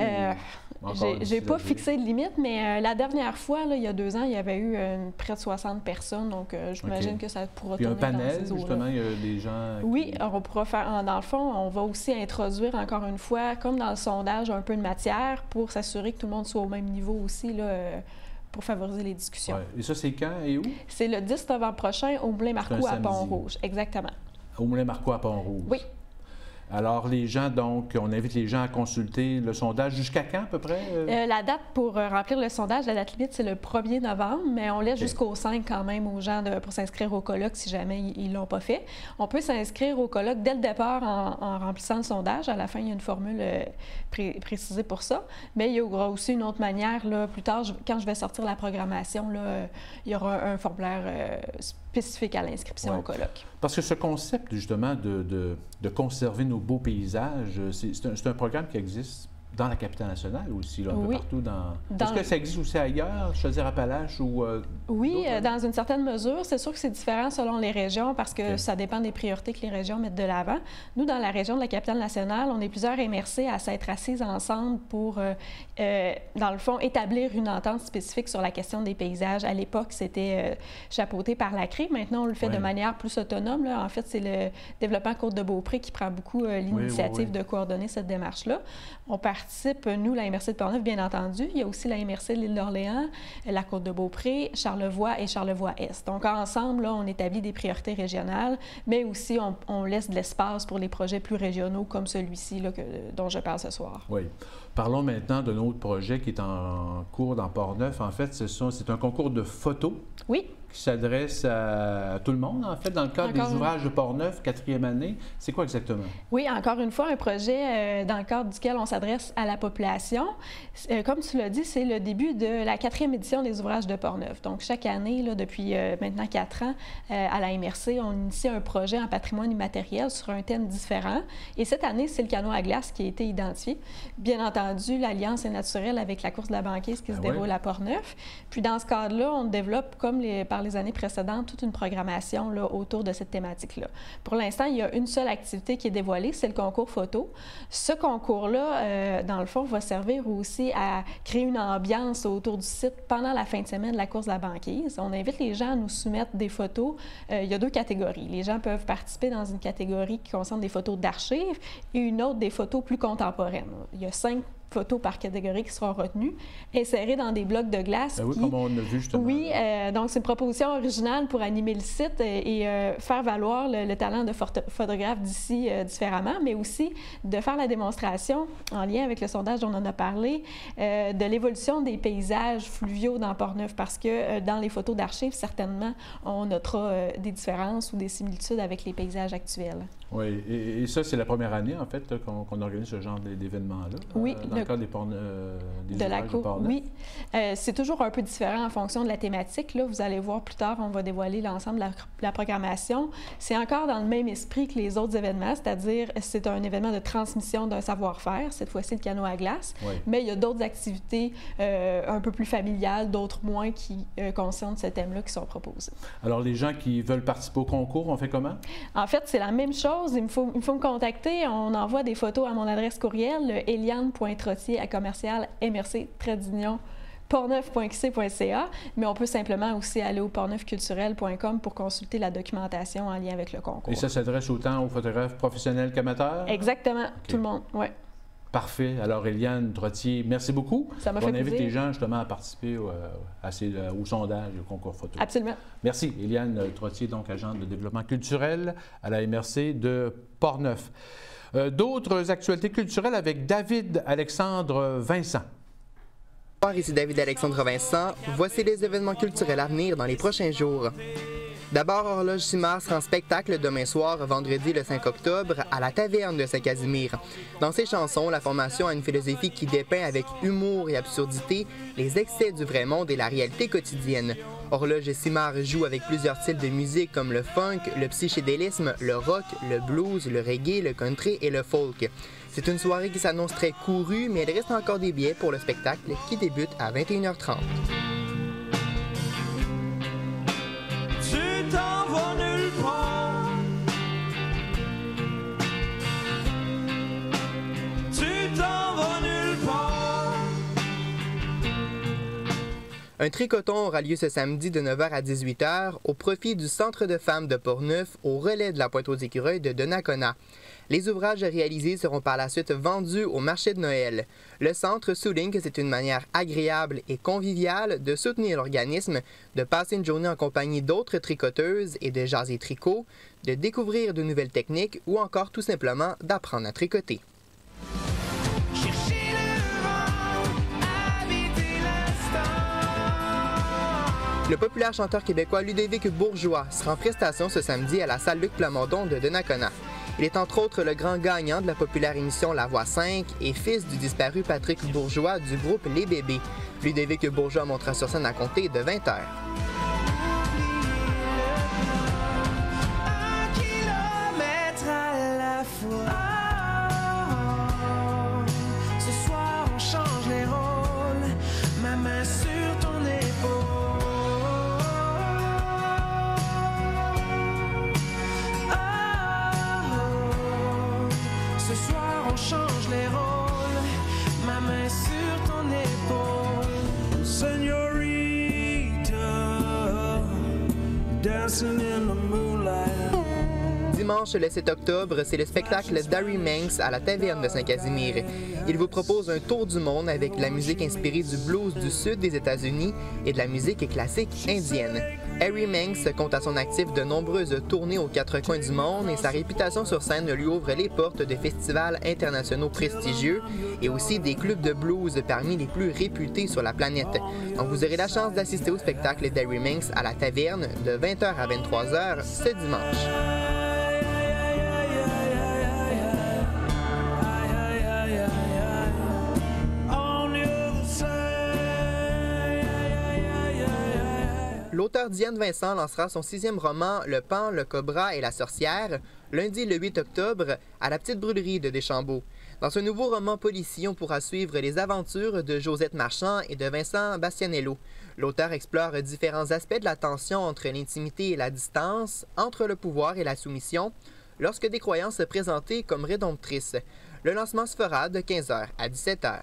J'ai pas fixé de limite, mais la dernière fois, là, il y a 2 ans, il y avait eu près de 60 personnes, donc j'imagine que ça pourra tourner dans ces eaux-là. Puis un panel, justement, il y a des gens... Oui, on pourra faire... Dans le fond, on va aussi introduire, encore une fois, comme dans le sondage, un peu de matière pour s'assurer que tout le monde soit au même niveau aussi, là, pour favoriser les discussions. Ouais. Et ça, c'est quand et où? C'est le 10 novembre prochain au Moulin-Marcoux à Pont-Rouge. Exactement. Au Moulin-Marcoux à Pont-Rouge? Oui. Alors, les gens, donc, on invite les gens à consulter le sondage. Jusqu'à quand, à peu près? La date pour remplir le sondage, la date limite, c'est le 1er novembre, mais on laisse jusqu'au 5 quand même aux gens pour s'inscrire au colloque si jamais ils ne l'ont pas fait. On peut s'inscrire au colloque dès le départ en remplissant le sondage. À la fin, il y a une formule précisée pour ça. Mais il y aura aussi une autre manière, là, plus tard, quand je vais sortir la programmation, là, il y aura un formulaire spécifique à l'inscription au colloque. Parce que ce concept, justement, de conserver nos beaux paysages, c'est un programme qui existe dans la capitale nationale aussi, là, un peu partout dans... Est-ce que ça existe aussi ailleurs, Chaudière-Appalaches ou... Oui, dans une certaine mesure. C'est sûr que c'est différent selon les régions parce que ça dépend des priorités que les régions mettent de l'avant. Nous, dans la région de la capitale nationale, on est plusieurs MRC à s'être assises ensemble pour, dans le fond, établir une entente spécifique sur la question des paysages. À l'époque, c'était chapeauté par la CRI. Maintenant, on le fait de manière plus autonome. Là. En fait, c'est le développement Côte-de-Beaupré qui prend beaucoup l'initiative de coordonner cette démarche-là. On participe, nous, la MRC de Portneuf, bien entendu. Il y a aussi la MRC de l'Île-d'Orléans, la Côte-de-Beaupré, Charlevoix et Charlevoix-Est. Donc, ensemble, là, on établit des priorités régionales, mais aussi on laisse de l'espace pour les projets plus régionaux comme celui-ci là, dont je parle ce soir. Oui. Parlons maintenant d'un autre projet qui est en cours dans Portneuf. En fait, c'est un concours de photos. Oui. Qui s'adresse à tout le monde, en fait, dans le cadre des ouvrages de Portneuf, 4e année. C'est quoi exactement? Oui, encore une fois, un projet dans le cadre duquel on s'adresse à la population. Comme tu l'as dit, c'est le début de la 4e édition des ouvrages de Portneuf. Donc, chaque année, là, depuis maintenant 4 ans, à la MRC, on initie un projet en patrimoine immatériel sur un thème différent. Et cette année, c'est le canot à glace qui a été identifié. Bien entendu, l'alliance est naturelle avec la course de la banquise qui se déroule à Portneuf. Puis, dans ce cadre-là, on développe, comme par les années précédentes, toute une programmation là, autour de cette thématique-là. Pour l'instant, il y a une seule activité qui est dévoilée, c'est le concours photo. Ce concours-là, dans le fond, va servir aussi à créer une ambiance autour du site pendant la fin de semaine de la course de la banquise. On invite les gens à nous soumettre des photos. Il y a 2 catégories. Les gens peuvent participer dans une catégorie qui concerne des photos d'archives et une autre des photos plus contemporaines. Il y a 5 photos par catégorie qui seront retenues, insérées dans des blocs de glace. Oui, comme on a vu justement. Oui, donc c'est une proposition originale pour animer le site et faire valoir le talent de photographe d'ici différemment, mais aussi de faire la démonstration, en lien avec le sondage dont on en a parlé, de l'évolution des paysages fluviaux dans Portneuf, parce que dans les photos d'archives, certainement, on notera des différences ou des similitudes avec les paysages actuels. Oui, et ça, c'est la première année, en fait, qu'on organise ce genre d'événement-là. Oui, le cas des de la cour, oui. C'est toujours un peu différent en fonction de la thématique. Là, vous allez voir plus tard, on va dévoiler l'ensemble de la programmation. C'est encore dans le même esprit que les autres événements, c'est-à-dire c'est un événement de transmission d'un savoir-faire, cette fois-ci le canot à glace, oui. Mais il y a d'autres activités un peu plus familiales, d'autres moins qui concernent ce thème-là qui sont proposées. Alors, les gens qui veulent participer au concours, on fait comment? En fait, c'est la même chose. Il faut me contacter. On envoie des photos à mon adresse courriel, eliane.trottier@commercial-portneuf.qc.ca, mais on peut simplement aussi aller au portneufculturel.com pour consulter la documentation en lien avec le concours. Et ça s'adresse autant aux photographes professionnels qu'amateurs? Exactement, okay. Tout le monde, oui. Parfait. Alors, Eliane Trottier, merci beaucoup. Ça m'a fait plaisir. On invite les gens justement à participer au sondage, au concours photo. Absolument. Merci. Eliane Trottier, donc agente de développement culturel à la MRC de Portneuf. D'autres actualités culturelles avec David-Alexandre Vincent. Bonjour, ici David-Alexandre Vincent. Voici les événements culturels à venir dans les prochains jours. D'abord, Horloge Simard sera en spectacle demain soir, vendredi le 5 octobre, à la Taverne de Saint-Casimir. Dans ses chansons, la formation a une philosophie qui dépeint avec humour et absurdité les excès du vrai monde et la réalité quotidienne. Horloge Simard joue avec plusieurs styles de musique comme le funk, le psychédélisme, le rock, le blues, le reggae, le country et le folk. C'est une soirée qui s'annonce très courue, mais il reste encore des billets pour le spectacle qui débute à 21h30. Tu t'en vas nulle part. Tu t'en vas nulle part. Un tricoton aura lieu ce samedi de 9h à 18h au profit du Centre de femmes de Portneuf au relais de la Pointe-aux-Écureuils de Donnacona. Les ouvrages réalisés seront par la suite vendus au marché de Noël. Le centre souligne que c'est une manière agréable et conviviale de soutenir l'organisme, de passer une journée en compagnie d'autres tricoteuses et de jaser tricot, de découvrir de nouvelles techniques ou encore tout simplement d'apprendre à tricoter. Le populaire chanteur québécois Ludovic Bourgeois sera en prestation ce samedi à la salle Luc Plamondon de Donnacona. Il est entre autres le grand gagnant de la populaire émission La Voix 5 et fils du disparu Patrick Bourgeois du groupe Les Bébés. Ludovic Bourgeois montera sur scène à compter de 20h. Ce soir on change les rôles, ma main sur ton épaule. Ce soir on change les rôles, ma main sur ton épaule. Señorita, dancing in the moonlight. Dimanche, le 7 octobre, c'est le spectacle d'Harry Manx à la Taverne de Saint-Casimir. Il vous propose un tour du monde avec de la musique inspirée du blues du sud des États-Unis et de la musique classique indienne. Harry Manx compte à son actif de nombreuses tournées aux quatre coins du monde et sa réputation sur scène lui ouvre les portes de festivals internationaux prestigieux et aussi des clubs de blues parmi les plus réputés sur la planète. Donc vous aurez la chance d'assister au spectacle d'Harry Manx à la Taverne de 20h à 23h ce dimanche. L'auteur Diane Vincent lancera son 6e roman Le Pan, le Cobra et la Sorcière lundi le 8 octobre à la Petite Brûlerie de Deschambault. Dans ce nouveau roman policier, on pourra suivre les aventures de Josette Marchand et de Vincent Bastianello. L'auteur explore différents aspects de la tension entre l'intimité et la distance, entre le pouvoir et la soumission, lorsque des croyances se présentaient comme rédemptrices. Le lancement se fera de 15h à 17h.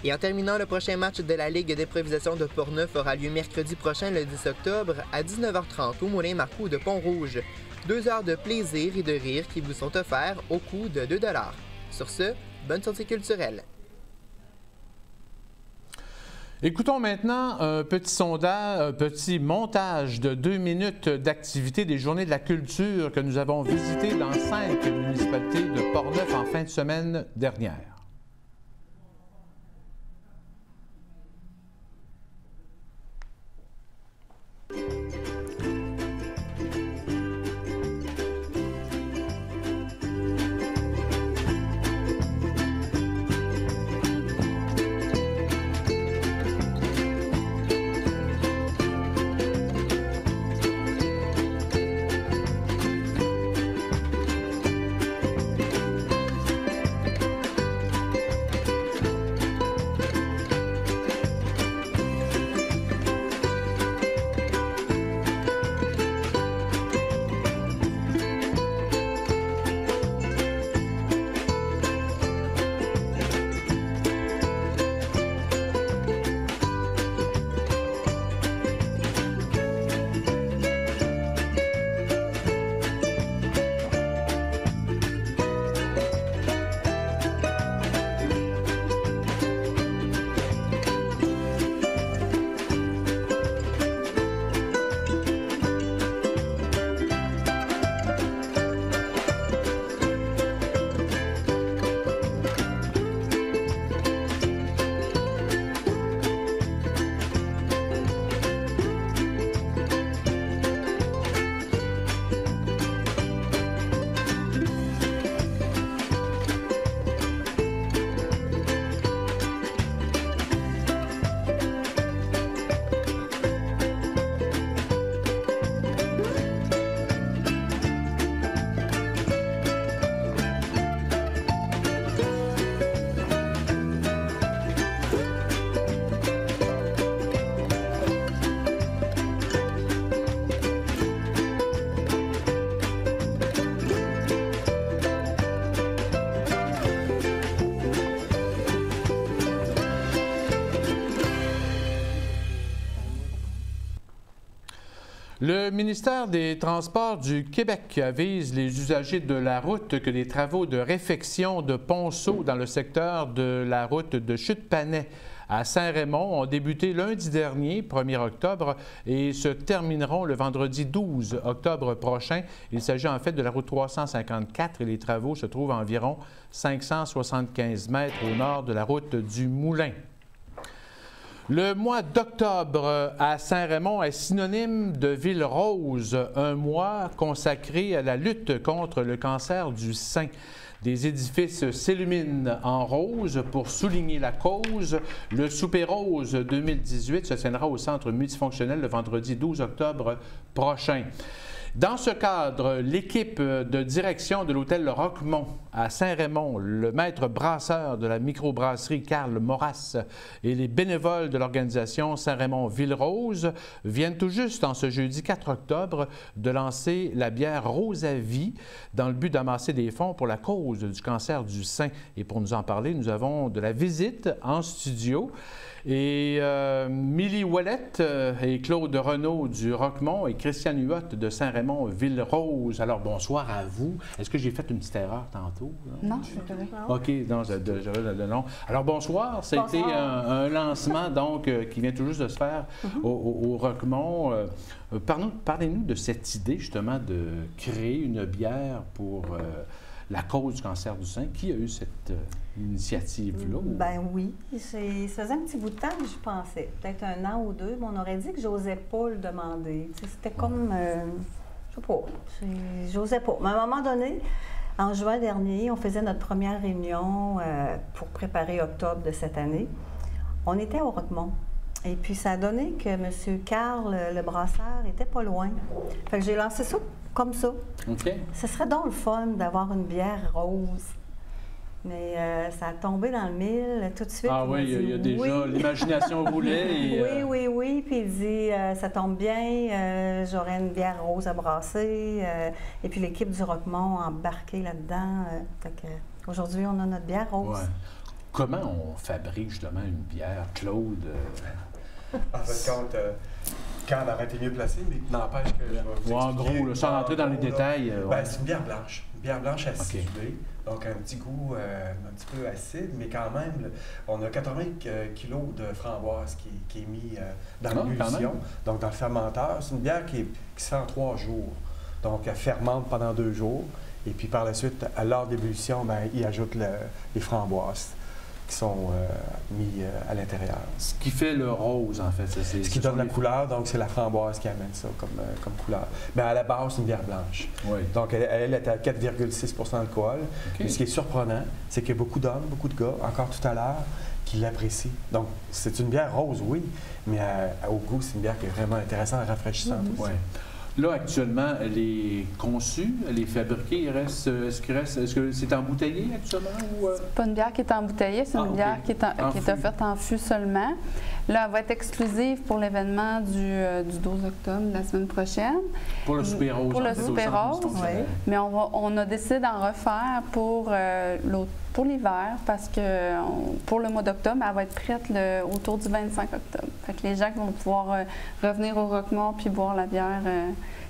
Et en terminant, le prochain match de la Ligue d'improvisation de Portneuf aura lieu mercredi prochain, le 10 octobre, à 19h30 au Moulin Marcoux de Pont-Rouge. 2 heures de plaisir et de rire qui vous sont offerts au coût de 2 $. Sur ce, bonne sortie culturelle. Écoutons maintenant un petit sondage, un petit montage de 2 minutes d'activité des Journées de la culture que nous avons visitées dans 5 municipalités de Portneuf en fin de semaine dernière. Le ministère des Transports du Québec avise les usagers de la route que les travaux de réfection de ponceaux dans le secteur de la route de Chute-Panay à Saint-Raymond ont débuté lundi dernier, 1er octobre, et se termineront le vendredi 12 octobre prochain. Il s'agit en fait de la route 354 et les travaux se trouvent à environ 575 mètres au nord de la route du Moulin. Le mois d'octobre à Saint-Raymond est synonyme de ville rose, un mois consacré à la lutte contre le cancer du sein. Des édifices s'illuminent en rose pour souligner la cause. Le Souper Rose 2018 se tiendra au centre multifonctionnel le vendredi 12 octobre prochain. Dans ce cadre, l'équipe de direction de l'hôtel Le Roquemont à Saint-Raymond, le maître brasseur de la microbrasserie Karl Maurras et les bénévoles de l'organisation Saint-Raymond-Ville-Rose viennent tout juste, en ce jeudi 4 octobre, de lancer la bière Rose à vie dans le but d'amasser des fonds pour la cause du cancer du sein. Et pour nous en parler, nous avons de la visite en studio. Et Milly Ouellette et Claude Renaud du Roquemont et Christiane Huot de Saint-Raymond-Ville-Rose. Alors, bonsoir à vous. Est-ce que j'ai fait une petite erreur tantôt? Non, c'est correct. OK, non, j'avais le nom. Alors, bonsoir. Ça a été un lancement, donc, qui vient tout juste de se faire au Roquemont. Parlez-nous de cette idée, justement, de créer une bière pour la cause du cancer du sein. Qui a eu cette initiative-là? Ben oui. Ça faisait un petit bout de temps que j'y pensais. Peut-être 1 an ou 2, mais on aurait dit que j'osais pas le demander. C'était comme... je sais pas. J'osais pas. Mais à un moment donné, en juin dernier, on faisait notre première réunion pour préparer octobre de cette année. On était au Roquemont. Et puis, ça a donné que M. Karl, le brasseur, était pas loin. Fait que j'ai lancé ça comme ça. OK. Ce serait donc le fun d'avoir une bière rose. Mais ça a tombé dans le mille tout de suite. Ah oui, il y a déjà l'imagination roulait. Et, Oui. Puis il dit, ça tombe bien, j'aurai une bière rose à brasser. Et puis l'équipe du Roquemont a embarqué là-dedans. Aujourd'hui, on a notre bière rose. Ouais. Comment on fabrique justement une bière, Claude? En fait, quand elle aurait été mieux placée, mais n'empêche que je vais vous en gros, là, sans rentrer dans les détails. C'est une bière blanche. Une bière blanche acidulée. Donc, un petit goût un petit peu acide, mais quand même, on a 80 kilos de framboise qui est mis dans l'ébullition, donc dans le fermenteur. C'est une bière qui sent 3 jours. Donc, elle fermente pendant 2 jours. Et puis, par la suite, à l'heure d'ébullition, il ajoute les framboises qui sont mis à l'intérieur. Ce qui fait le rose, en fait. Ce qui donne la couleur, donc c'est la framboise qui amène ça comme couleur. Mais à la base, c'est une bière blanche. Oui. Donc, elle est à 4,6 d'alcool. Okay. Mais ce qui est surprenant, c'est qu'il y a beaucoup d'hommes, beaucoup de gars, encore tout à l'heure, qui l'apprécient. Donc, c'est une bière rose, oui, mais au goût, c'est une bière qui est vraiment intéressante et rafraîchissante aussi. Ouais. Là, actuellement, elle est conçue, elle est fabriquée. Est-ce que c'est embouteillé actuellement? C'est pas une bière qui est embouteillée, c'est une bière qui est offerte en fût seulement. Là, elle va être exclusive pour l'événement du 12 octobre, la semaine prochaine. Pour le Souper Rose. Pour le Souper Rose, oui. Mais on a décidé d'en refaire pour l'hiver, parce que pour le mois d'octobre, elle va être prête autour du 25 octobre. Fait que les gens vont pouvoir revenir au Roquemont puis boire la bière.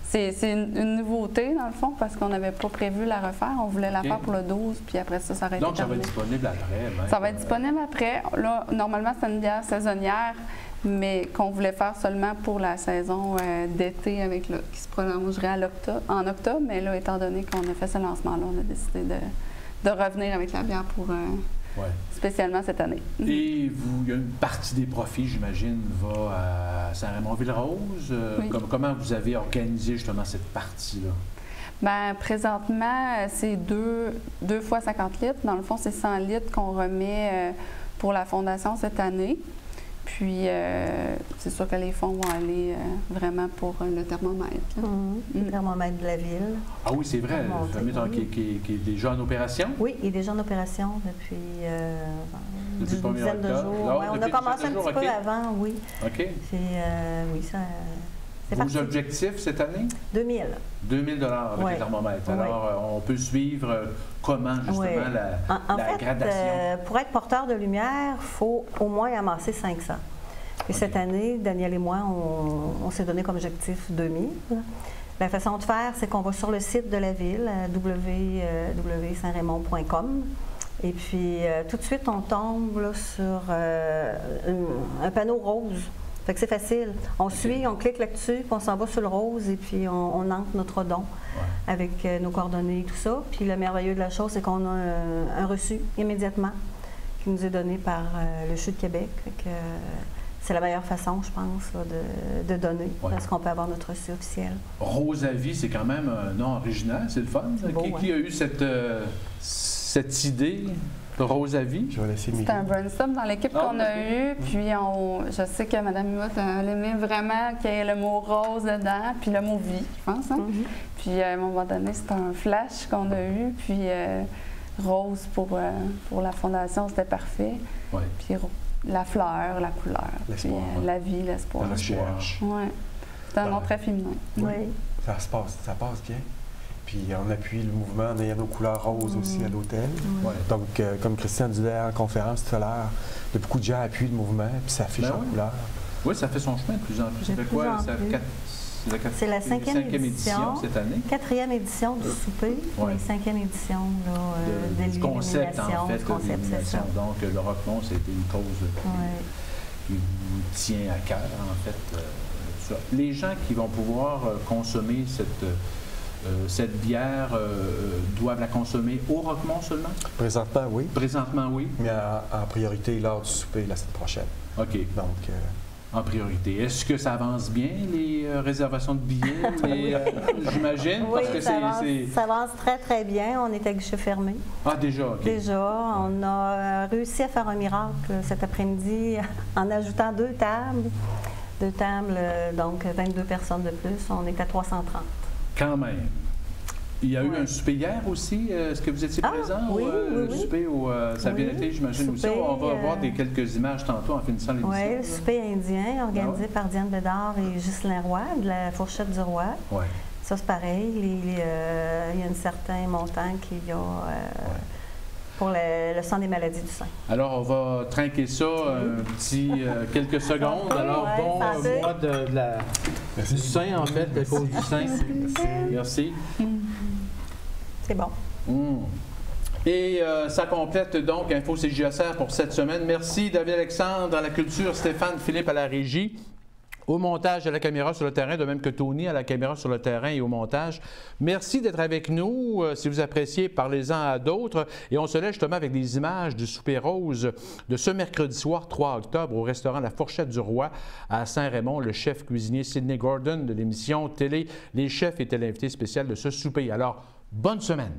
C'est une nouveauté, dans le fond, parce qu'on n'avait pas prévu la refaire. On voulait la faire pour le 12, puis après ça aurait été Donc, ça va être disponible après. Ça va être disponible après. Là, normalement, c'est une bière saisonnière, mais qu'on voulait faire seulement pour la saison d'été, qui se prolongerait en octobre. Mais là, étant donné qu'on a fait ce lancement-là, on a décidé de revenir avec la bière pour spécialement cette année. Et il y a une partie des profits, j'imagine, va à Saint-Raymond-Ville-Rose. Oui. Comment vous avez organisé justement cette partie-là? Bien, présentement, c'est 2 fois 50 litres. Dans le fond, c'est 100 litres qu'on remet pour la Fondation cette année. Puis, c'est sûr que les fonds vont aller vraiment pour le thermomètre. Le thermomètre de la ville. Ah oui, c'est vrai. Le thermomètre qui est déjà en opération? Oui, il est déjà en opération depuis une dizaine de jours. Non, on a commencé un petit peu avant, oui. OK. Puis, oui, ça... Vos objectifs cette année? 2 000 $. Avec le thermomètre. Alors, on peut suivre comment, justement, la gradation? Pour être porteur de lumière, il faut au moins amasser 500. Puis cette année, Daniel et moi, on s'est donné comme objectif 2000. La façon de faire, c'est qu'on va sur le site de la ville, www.saint-raymond.com. Et puis, tout de suite, on tombe là, sur un panneau rose. Fait que c'est facile. On suit, on clique là-dessus, puis on s'en va sur le rose, et puis on entre notre don avec nos coordonnées et tout ça. Puis le merveilleux de la chose, c'est qu'on a un reçu immédiatement qui nous est donné par le CHU de Québec. Fait que, c'est la meilleure façon, je pense, là, de donner, parce qu'on peut avoir notre reçu officiel. Rose à vie, c'est quand même un nom original, c'est le fun. Beau, qui a eu cette idée de Rose à vie? C'est un brainstorm dans l'équipe qu'on a eu, puis je sais que Mme Huot, elle aimait vraiment qu'il y ait le mot rose dedans, puis le mot vie, je pense. Hein? Puis à un moment donné, c'est un flash qu'on a eu, puis rose pour la fondation, c'était parfait. Puis la fleur, la couleur, puis la vie, l'espoir. La recherche. Oui. C'est un nom très féminin. Oui. Ça passe bien. Puis on appuie le mouvement en ayant nos couleurs roses aussi à l'hôtel. Donc, comme Christian disait en conférence tout à l'heure, il y a beaucoup de gens appuient le mouvement, puis ça affiche en couleur. Oui, ça fait son chemin de plus en plus. Ça fait quoi? C'est la cinquième édition cette année. 4e édition du souper, mais 5e édition de l'illumination. Concept, en fait, l'illumination. Donc, le Roquemont, c'était une cause qui vous tient à cœur, en fait. Les gens qui vont pouvoir consommer cette bière doivent la consommer au Roquemont seulement? Présentement, oui. Présentement, oui. Mais en priorité lors du souper la semaine prochaine. OK. Donc, en priorité. Est-ce que ça avance bien, les réservations de billets? J'imagine, oui, parce que ça avance très, très bien. On est à guichet fermé. Ah, déjà, OK. Déjà. On a réussi à faire un miracle cet après-midi en ajoutant 2 tables. 2 tables, donc 22 personnes de plus. On est à 330. Quand même. Il y a eu un souper hier aussi. Est-ce que vous étiez présent au souper? Ça a bien été, j'imagine aussi. On va voir quelques images tantôt en finissant l'émission. Oui, le souper indien organisé par Diane Bédard et Ghislain Roy, de la Fourchette du Roi. Ouais. Ça, c'est pareil. Il y a un certain montant qu'il y a pour le sang des maladies du sein. Alors, on va trinquer ça quelques secondes. Alors, bon mois du sein, en fait, à cause du sein. Merci. C'est bon. Et ça complète donc Info CJSR pour cette semaine. Merci David Alexandre à la culture, Stéphane Philippe à la régie. Au montage, à la caméra sur le terrain, de même que Tony à la caméra sur le terrain et au montage. Merci d'être avec nous. Si vous appréciez, parlez-en à d'autres. Et on se laisse justement avec des images du souper rose de ce mercredi soir, 3 octobre, au restaurant La Fourchette du Roi à Saint-Raymond. Le chef cuisinier Sidney Gordon de l'émission Télé Les Chefs était l'invité spécial de ce souper. Alors, bonne semaine.